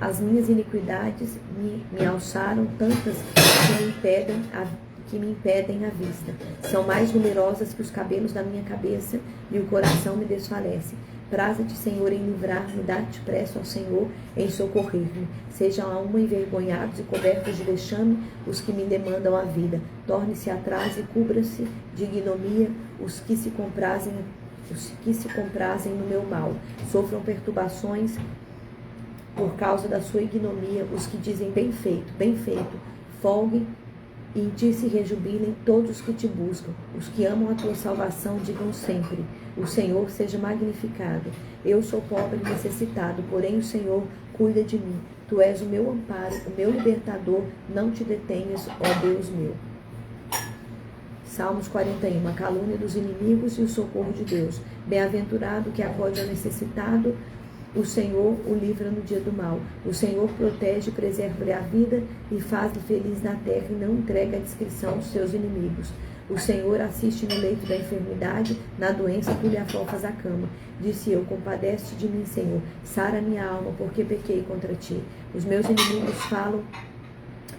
As minhas iniquidades me alçaram tantas que me impedem a vista. São mais numerosas que os cabelos da minha cabeça, e o coração me desfalece. Praza-te, Senhor, em livrar-me, dá-te pressa ao Senhor em socorrer-me. Sejam a uma envergonhados e cobertos de vexame os que me demandam a vida. Torne-se atrás e cubra-se de ignomia os que se comprazem no meu mal. Sofram perturbações por causa da sua ignomia os que dizem bem feito, folguem E em ti se rejubilem todos os que te buscam. Os que amam a tua salvação digam sempre: o Senhor seja magnificado. Eu sou pobre e necessitado, porém o Senhor cuida de mim. Tu és o meu amparo, o meu libertador. Não te detenhas, ó Deus meu. Salmos 41. A calúnia dos inimigos e o socorro de Deus. Bem-aventurado que acode ao necessitado. O Senhor o livra no dia do mal. O Senhor protege e preserva-lhe a vida e faz-lhe feliz na terra e não entrega a descrição dos seus inimigos. O Senhor assiste no leito da enfermidade, na doença tu lhe afofas a cama. Disse eu: compadece-te de mim, Senhor. Sara minha alma, porque pequei contra ti. Os meus inimigos falam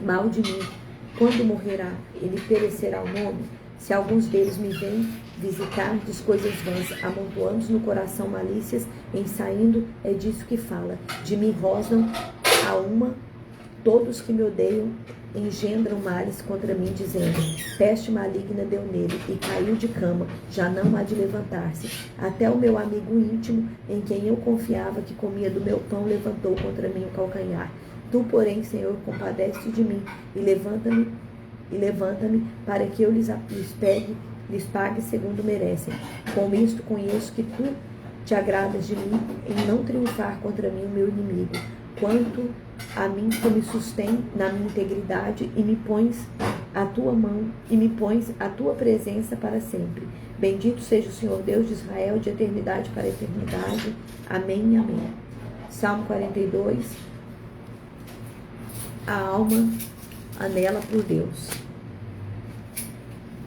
mal de mim. Quando morrerá, ele perecerá o nome? Se alguns deles me vêm visitar, diz coisas vãs, amontoando no coração malícias, em saindo é disso que fala. De mim rosnam a uma, todos que me odeiam engendram males contra mim, dizendo: peste maligna deu nele, e caiu de cama, já não há de levantar-se. Até o meu amigo íntimo, em quem eu confiava, que comia do meu pão, levantou contra mim o calcanhar. Tu, porém, Senhor, compadece-te de mim, e levanta-me para que eu lhes pague segundo merecem. Com isto conheço que tu te agradas de mim em não triunfar contra mim o meu inimigo. Quanto a mim, tu me sustém na minha integridade e me pões a tua mão e me pões a tua presença para sempre. Bendito seja o Senhor Deus de Israel, de eternidade para eternidade. Amém e amém. Salmo 42. A alma anela por Deus.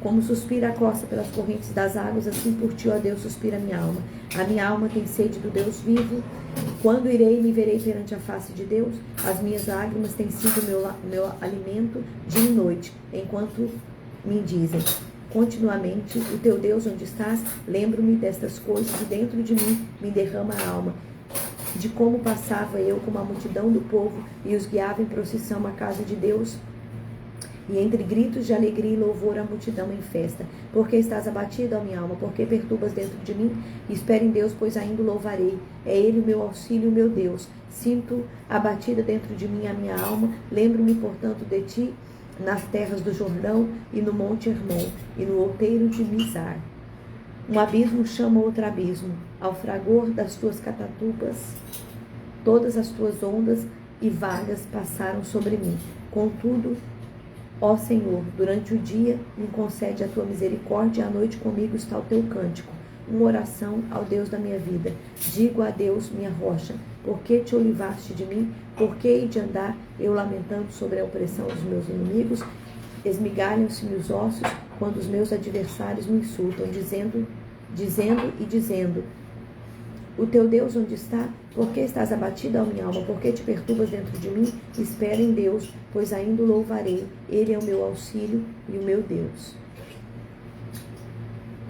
Como suspira a costa pelas correntes das águas, assim por ti, ó Deus, suspira a minha alma. A minha alma tem sede do Deus vivo. Quando irei e me verei perante a face de Deus? As minhas lágrimas têm sido meu alimento dia e noite, enquanto me dizem continuamente: o teu Deus onde estás? Lembro-me destas coisas e dentro de mim me derrama a alma. De como passava eu com a multidão do povo e os guiava em procissão à casa de Deus, e entre gritos de alegria e louvor a multidão em festa. Porque estás abatido, ó minha alma? Porque perturbas dentro de mim? Espera em Deus, pois ainda o louvarei. É Ele o meu auxílio, o meu Deus. Sinto abatida dentro de mim a minha alma. Lembro-me, portanto, de ti nas terras do Jordão e no monte Hermon e no outeiro de Mizar. Um abismo chama outro abismo. Ao fragor das tuas catatubas, todas as tuas ondas e vagas passaram sobre mim. Contudo, ó Senhor, durante o dia me concede a tua misericórdia, e à noite comigo está o teu cântico. Uma oração ao Deus da minha vida. Digo a Deus, minha rocha: por que te olivaste de mim? Por que hei de andar eu lamentando sobre a opressão dos meus inimigos? Esmigalham-se-me os ossos quando os meus adversários me insultam, dizendo: o teu Deus onde está? Por que estás abatida, ó minha alma? Por que te perturbas dentro de mim? Espera em Deus, pois ainda o louvarei. Ele é o meu auxílio e o meu Deus.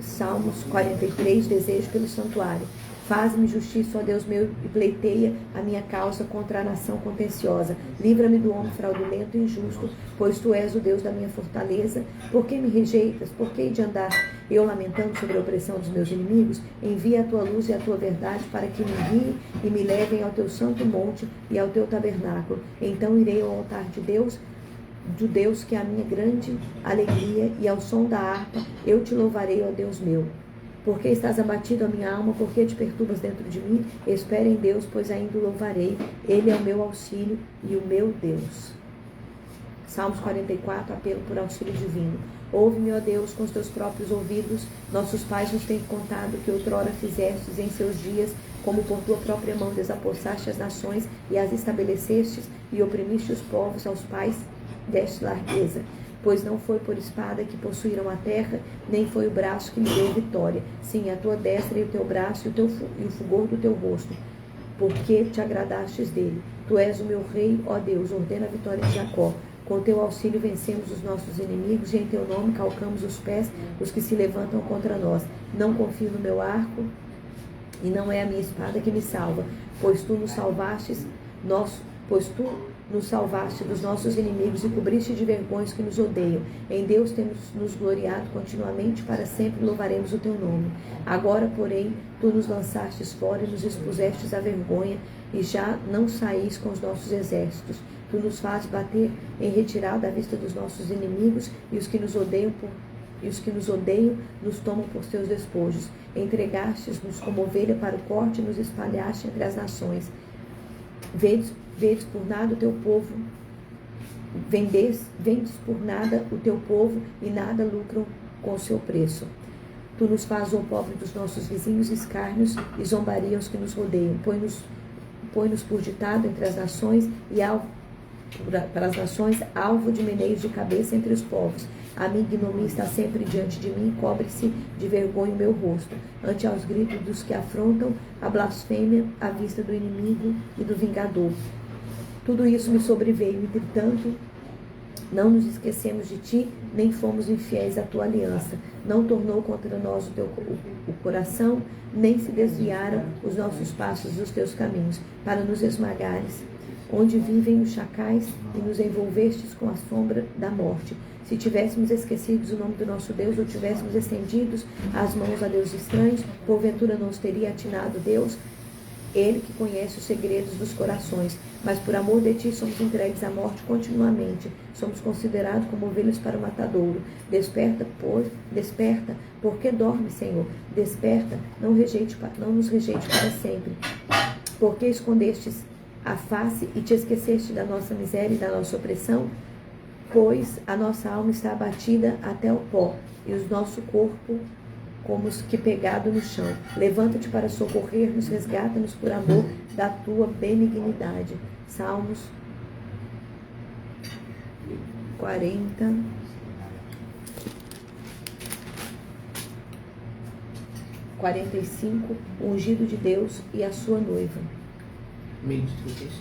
Salmos 43. Desejo pelo santuário. Faz-me justiça, ó Deus meu, e pleiteia a minha causa contra a nação contenciosa. Livra-me do homem fraudulento e injusto, pois tu és o Deus da minha fortaleza. Por que me rejeitas? Por que hei de andar eu lamentando sobre a opressão dos meus inimigos? Envia a tua luz e a tua verdade para que me guiem e me levem ao teu santo monte e ao teu tabernáculo. Então irei ao altar de Deus, do Deus que é a minha grande alegria, e ao som da harpa eu te louvarei, ó Deus meu. Porque estás abatido, a minha alma? Por que te perturbas dentro de mim? Espera em Deus, pois ainda o louvarei. Ele é o meu auxílio e o meu Deus. Salmos 44, apelo por auxílio divino. Ouve-me, ó Deus, com os teus próprios ouvidos. Nossos pais nos têm contado que outrora fizestes em seus dias, como por tua própria mão desapossaste as nações e as estabelecestes, e oprimiste os povos, aos pais deste largueza. Pois não foi por espada que possuíram a terra, nem foi o braço que me deu vitória. Sim, a tua destra e o teu braço e o fulgor do teu rosto. Porque te agradastes dele. Tu és o meu rei, ó Deus, ordena a vitória de Jacó. Com teu auxílio vencemos os nossos inimigos, e em teu nome calcamos os pés os que se levantam contra nós. Não confio no meu arco, e não é a minha espada que me salva, pois tu nos salvastes, pois tu nos salvaste dos nossos inimigos e cobriste de vergonhas que nos odeiam. Em Deus temos nos gloriado continuamente, para sempre louvaremos o teu nome. Agora, porém, tu nos lançastes fora e nos expusestes à vergonha, e já não saís com os nossos exércitos. Tu nos fazes bater em retirada à vista dos nossos inimigos, e os que nos odeiam nos tomam por seus despojos. Entregastes-nos como ovelha para o corte e nos espalhaste entre as nações. Vendes por nada o teu povo, vendes por nada o teu povo e nada lucram com o seu preço. Tu nos fazes o pobre dos nossos vizinhos escárnios e zombaria os que nos rodeiam. Põe-nos por ditado entre as nações e para as nações, alvo de meneios de cabeça entre os povos. A minha ignomia está sempre diante de mim, cobre-se de vergonha o meu rosto, ante aos gritos dos que afrontam, a blasfêmia à vista do inimigo e do vingador. Tudo isso me sobreveio, entretanto, não nos esquecemos de ti, nem fomos infiéis à tua aliança. Não tornou contra nós o coração, nem se desviaram os nossos passos dos teus caminhos, para nos esmagares, onde vivem os chacais, e nos envolvestes com a sombra da morte. Se tivéssemos esquecido o nome do nosso Deus, ou tivéssemos estendidos as mãos a deuses estranhos, porventura não os teria atinado Deus, Ele que conhece os segredos dos corações. Mas por amor de ti somos entregues à morte continuamente. Somos considerados como ovelhas para o matadouro. Desperta, porque dorme, Senhor. Desperta, não nos rejeite para sempre. Porque escondestes a face e te esqueceste da nossa miséria e da nossa opressão? Pois a nossa alma está abatida até o pó, e o nosso corpo como que pegado no chão. Levanta-te para socorrer-nos, resgata-nos por amor da tua benignidade. Salmos 40. O ungido de Deus e a sua noiva. Meio de 36.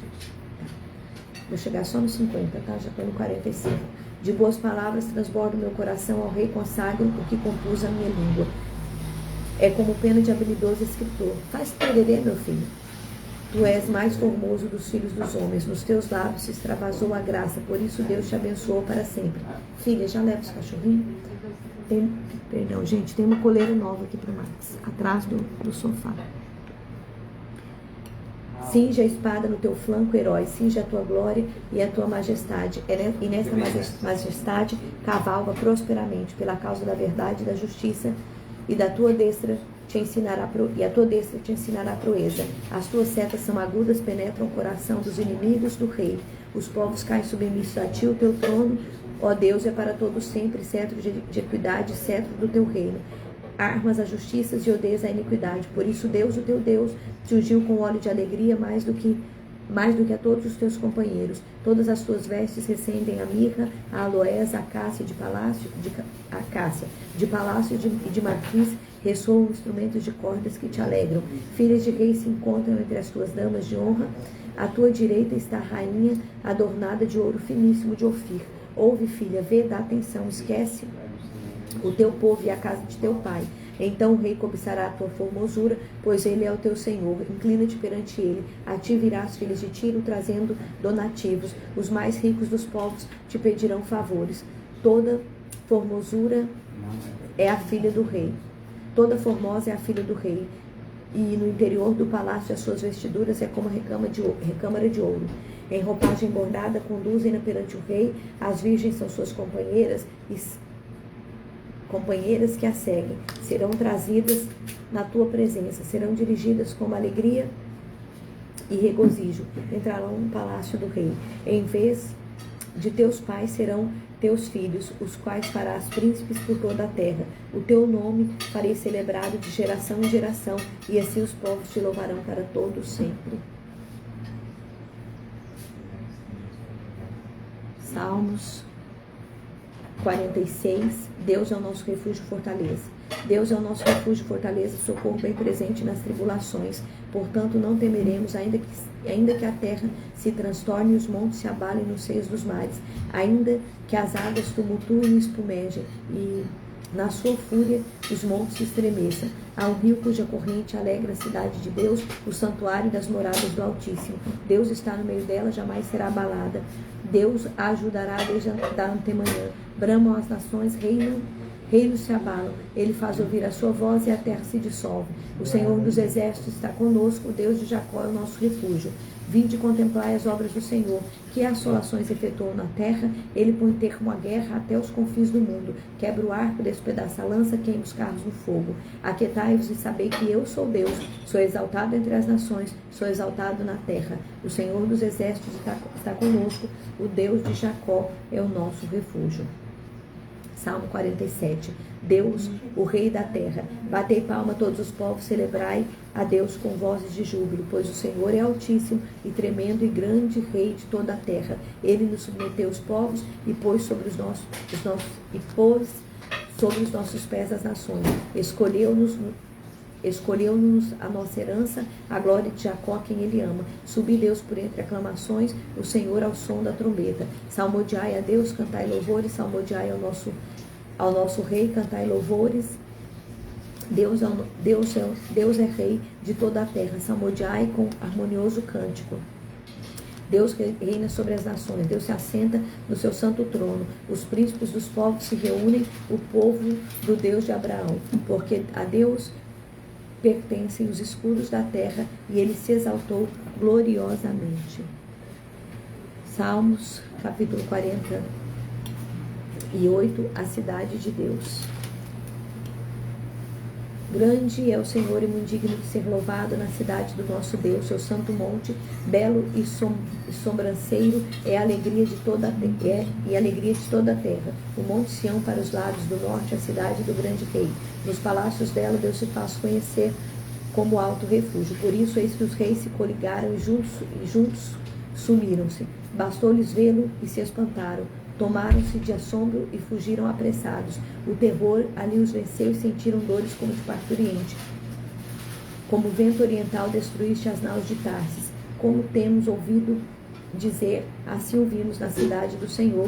Vou chegar só no 50, tá? Já estou no 45. De boas palavras transborda o meu coração, ao rei consagro o que compus a minha língua. É como pena de habilidoso escritor. Faz tererê, meu filho. Tu és mais formoso dos filhos dos homens. Nos teus lábios se extravasou a graça. Por isso Deus te abençoou para sempre. Filha, já leva os cachorrinhos? Perdão, gente. Tem uma coleira nova aqui para o Max. Atrás do sofá. Cinge a espada no teu flanco, herói. Cinge a tua glória e a tua majestade. E nessa majestade cavalga prosperamente pela causa da verdade e da justiça. E a tua destra te ensinará proeza. As tuas setas são agudas, penetram o coração dos inimigos do rei. Os povos caem submissos a ti, o teu trono, ó Deus, é para todos sempre, cetro de equidade, cetro do teu reino. Armas a justiça e odeias a iniquidade. Por isso Deus, o teu Deus, te ungiu com óleo de alegria mais do que a todos os teus companheiros. Todas as tuas vestes recendem a mirra, a aloés, a acácia de palácio e de marfis, ressoam instrumentos de cordas que te alegram. Filhas de reis se encontram entre as tuas damas de honra. À tua direita está a rainha adornada de ouro finíssimo de Ofir. Ouve, filha, vê, dá atenção, esquece o teu povo e a casa de teu pai. Então o rei cobiçará a tua formosura, pois ele é o teu Senhor. Inclina-te perante ele. A ti virá as filhas de Tiro, trazendo donativos. Os mais ricos dos povos te pedirão favores. Toda formosura é a filha do rei. Toda formosa é a filha do rei. E no interior do palácio as suas vestiduras é como recâmara de ouro. Em roupagem bordada conduzem-na perante o rei. As virgens são suas companheiras que a seguem, serão trazidas na tua presença, serão dirigidas com alegria e regozijo, entrarão no palácio do rei. Em vez de teus pais serão teus filhos, os quais farás príncipes por toda a terra. O teu nome farei celebrado de geração em geração, e assim os povos te louvarão para todo sempre. Salmos 46. Deus é o nosso refúgio e fortaleza. Deus é o nosso refúgio e fortaleza, socorro bem presente nas tribulações. Portanto, não temeremos, ainda que a terra se transtorne e os montes se abalem nos seios dos mares, ainda que as águas tumultuem e espumejem e Na sua fúria, os montes se estremeçam. Há um rio cuja corrente alegra a cidade de Deus, o santuário das moradas do Altíssimo. Deus está no meio dela, jamais será abalada. Deus a ajudará desde a antemanhã. Bramam as nações, reinos se abalam. Ele faz ouvir a sua voz e a terra se dissolve. O Senhor dos exércitos está conosco, o Deus de Jacó é o nosso refúgio. Vinde contemplai as obras do Senhor, que assolações efetuou na terra. Ele põe termo à guerra até os confins do mundo. Quebra o arco, despedaça a lança, queima os carros no fogo. Aquietai-vos e sabei que eu sou Deus. Sou exaltado entre as nações, sou exaltado na terra. O Senhor dos exércitos está conosco, o Deus de Jacó é o nosso refúgio. Salmo 47. Deus, o Rei da terra. Batei palma todos os povos, celebrai a Deus com vozes de júbilo, pois o Senhor é altíssimo e tremendo e grande Rei de toda a terra. Ele nos submeteu os povos e pôs sobre os nossos pés as nações. Escolheu-nos a nossa herança, a glória de Jacó, quem ele ama. Subi Deus por entre aclamações, o Senhor ao som da trombeta. Salmodiai a Deus, cantai louvores, salmodiai ao nosso Rei, cantai louvores. Deus é Rei de toda a terra, salmodiai com harmonioso cântico. Deus reina sobre as nações, Deus se assenta no seu santo trono. Os príncipes dos povos se reúnem, o povo do Deus de Abraão, porque a Deus pertencem os escudos da terra e ele se exaltou gloriosamente. Salmos, capítulo 48, a cidade de Deus. Grande é o Senhor e muito digno de ser louvado na cidade do nosso Deus, seu santo monte, belo e sobranceiro é a alegria de toda a terra. O monte Sião para os lados do norte, a cidade do grande rei. Nos palácios dela Deus se faz conhecer como alto refúgio. Por isso eis que os reis se coligaram e juntos sumiram-se. Bastou-lhes vê-lo e se espantaram. Tomaram-se de assombro e fugiram apressados. O terror ali os venceu e sentiram dores como de parturiente. Como vento oriental destruíste as naus de Tarsis. Como temos ouvido dizer, assim ouvimos na cidade do Senhor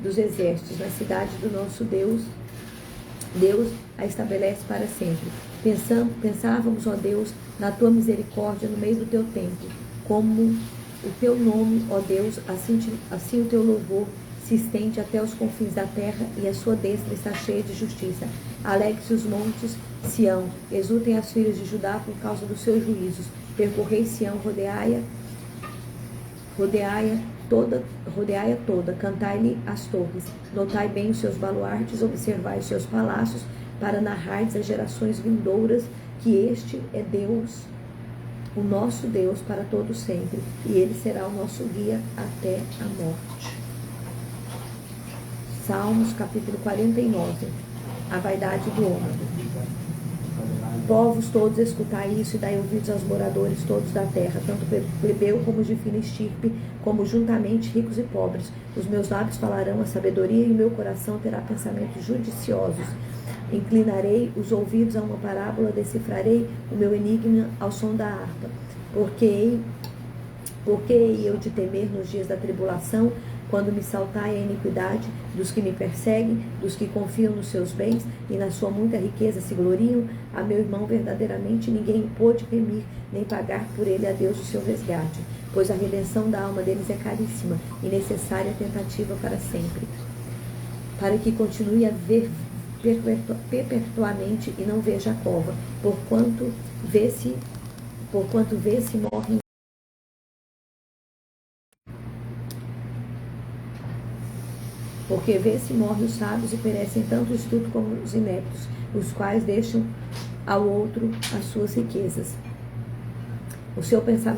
dos exércitos, na cidade do nosso Deus. Deus a estabelece para sempre. Pensávamos, ó Deus, na tua misericórdia no meio do teu templo. Como o teu nome, ó Deus, assim o teu louvor se estende até os confins da terra e a sua destra está cheia de justiça. Alegre-se os montes Sião, exultem as filhas de Judá por causa dos seus juízos. Percorrei Sião, rodeai-a toda, cantai-lhe as torres. Notai bem os seus baluartes, observai os seus palácios, para narrardes às gerações vindouras que este é Deus, o nosso Deus para todo sempre, e ele será o nosso guia até a morte. Salmos, capítulo 49. A vaidade do homem. Povos todos, escutai isso e dai ouvidos aos moradores todos da terra, tanto plebeu como de fina estirpe, como juntamente ricos e pobres. Os meus lábios falarão a sabedoria e o meu coração terá pensamentos judiciosos. Inclinarei os ouvidos a uma parábola, decifrarei o meu enigma ao som da harpa. Porque hei eu de temer nos dias da tribulação, quando me saltai a iniquidade dos que me perseguem, dos que confiam nos seus bens e na sua muita riqueza se gloriam? A meu irmão verdadeiramente ninguém pôde remir, nem pagar por ele a Deus o seu resgate, pois a redenção da alma deles é caríssima e necessária tentativa para sempre, para que continue a ver perpetuamente e não veja a cova, porquanto vê-se morrem. Porque vê-se morrem os sábios e perecem tanto o estudo como os ineptos, os quais deixam ao outro as suas riquezas. O seu pensamento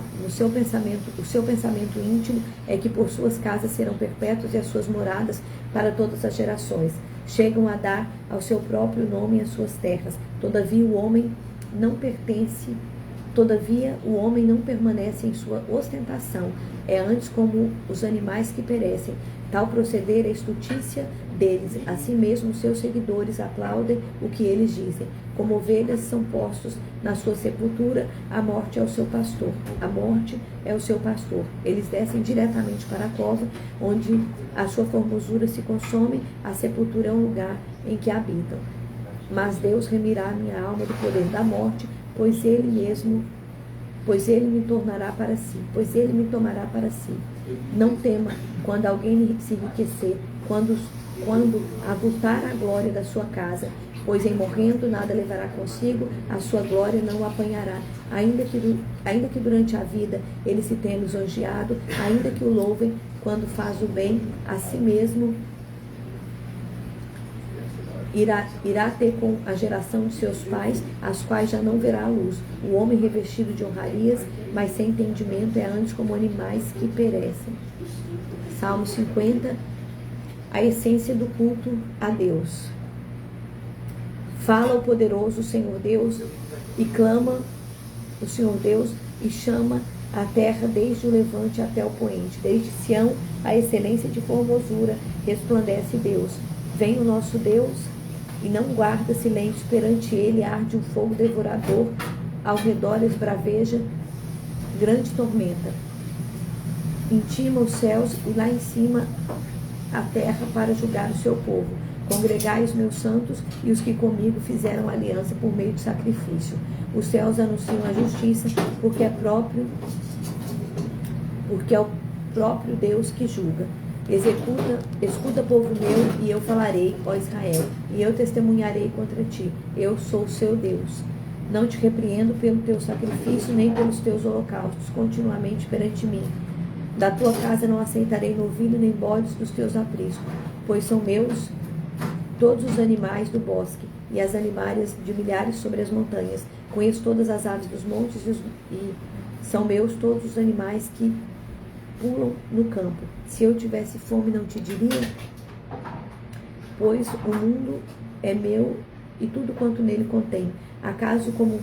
íntimo é que por suas casas serão perpétuas e as suas moradas para todas as gerações. Chegam a dar ao seu próprio nome as suas terras. Todavia o homem não permanece em sua ostentação. É antes como os animais que perecem. Tal proceder é estutícia deles. Assim mesmo, seus seguidores aplaudem o que eles dizem. Como ovelhas são postos na sua sepultura, a morte é o seu pastor. A morte é o seu pastor. Eles descem diretamente para a cova, onde a sua formosura se consome. A sepultura é um lugar em que habitam. Mas Deus remirá minha alma do poder da morte, pois ele me tornará para si, pois ele me tomará para si. Não tema quando alguém se enriquecer, quando avultar a glória da sua casa, pois em morrendo nada levará consigo, a sua glória não o apanhará. Ainda que durante a vida ele se tenha lisonjeado, ainda que o louvem quando faz o bem, a si mesmo irá ter com a geração de seus pais, as quais já não verá a luz. O homem revestido de honrarias, mas sem entendimento, é antes como animais que perecem. Salmo 50, a essência do culto a Deus. Fala o poderoso Senhor Deus e clama o Senhor Deus e chama a terra desde o levante até o poente. Desde Sião, a excelência de formosura, resplandece Deus. Vem o nosso Deus e não guarda silêncio, perante ele arde um fogo devorador, ao redor esbraveja grande tormenta. Intima os céus e lá em cima a terra para julgar o seu povo. Congregai os meus santos e os que comigo fizeram aliança por meio de sacrifício. Os céus anunciam a justiça, porque é o próprio Deus que julga. Escuta, povo meu, e eu falarei, ó Israel, e eu testemunharei contra ti. Eu sou o seu Deus. Não te repreendo pelo teu sacrifício, nem pelos teus holocaustos, continuamente perante mim. Da tua casa não aceitarei novilho, nem bodes dos teus apriscos, pois são meus todos os animais do bosque, e as animárias de milhares sobre as montanhas. Conheço todas as aves dos montes, e são meus todos os animais que pulam no campo. Se eu tivesse fome, não te diria, pois o mundo é meu e tudo quanto nele contém. Acaso como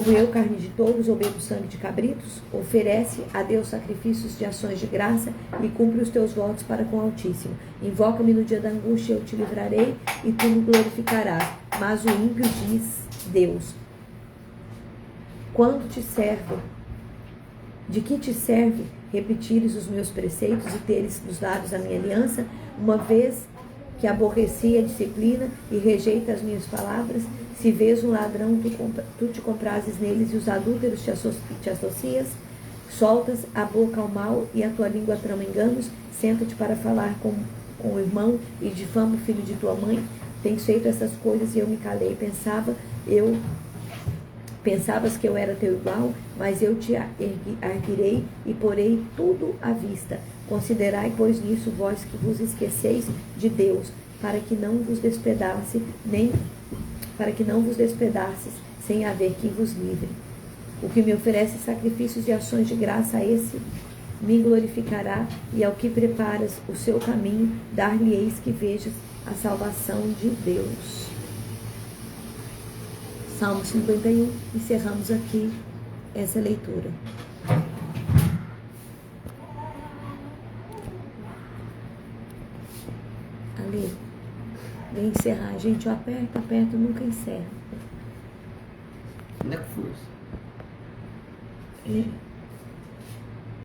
eu carne de touros ou bebo sangue de cabritos? Oferece a Deus sacrifícios de ações de graça e cumpre os teus votos para com o Altíssimo. Invoca-me no dia da angústia, eu te livrarei e tu me glorificarás. Mas o ímpio diz: Deus, quando te servo, de que te serve repetires os meus preceitos e teres nos lábios a minha aliança, uma vez que aborreci a disciplina e rejeita as minhas palavras? Se vês um ladrão, tu te comprases neles, e os adúlteros te associas? Soltas a boca ao mal e a tua língua trama enganos? Senta-te para falar com o irmão e difama o filho de tua mãe? Tens feito essas coisas e eu me calei. Pensavas que eu era teu igual, mas eu te erguirei e porei tudo à vista. Considerai, pois, nisso vós que vos esqueceis de Deus, para que não vos despedaces, sem haver quem vos livre. O que me oferece sacrifícios e ações de graça, a esse me glorificará, e ao que preparas o seu caminho, dar-lhe-eis que vejas a salvação de Deus. Salmo 51, encerramos aqui essa leitura. Ali, vem encerrar. Gente, eu aperto, nunca encerra. Não é com força.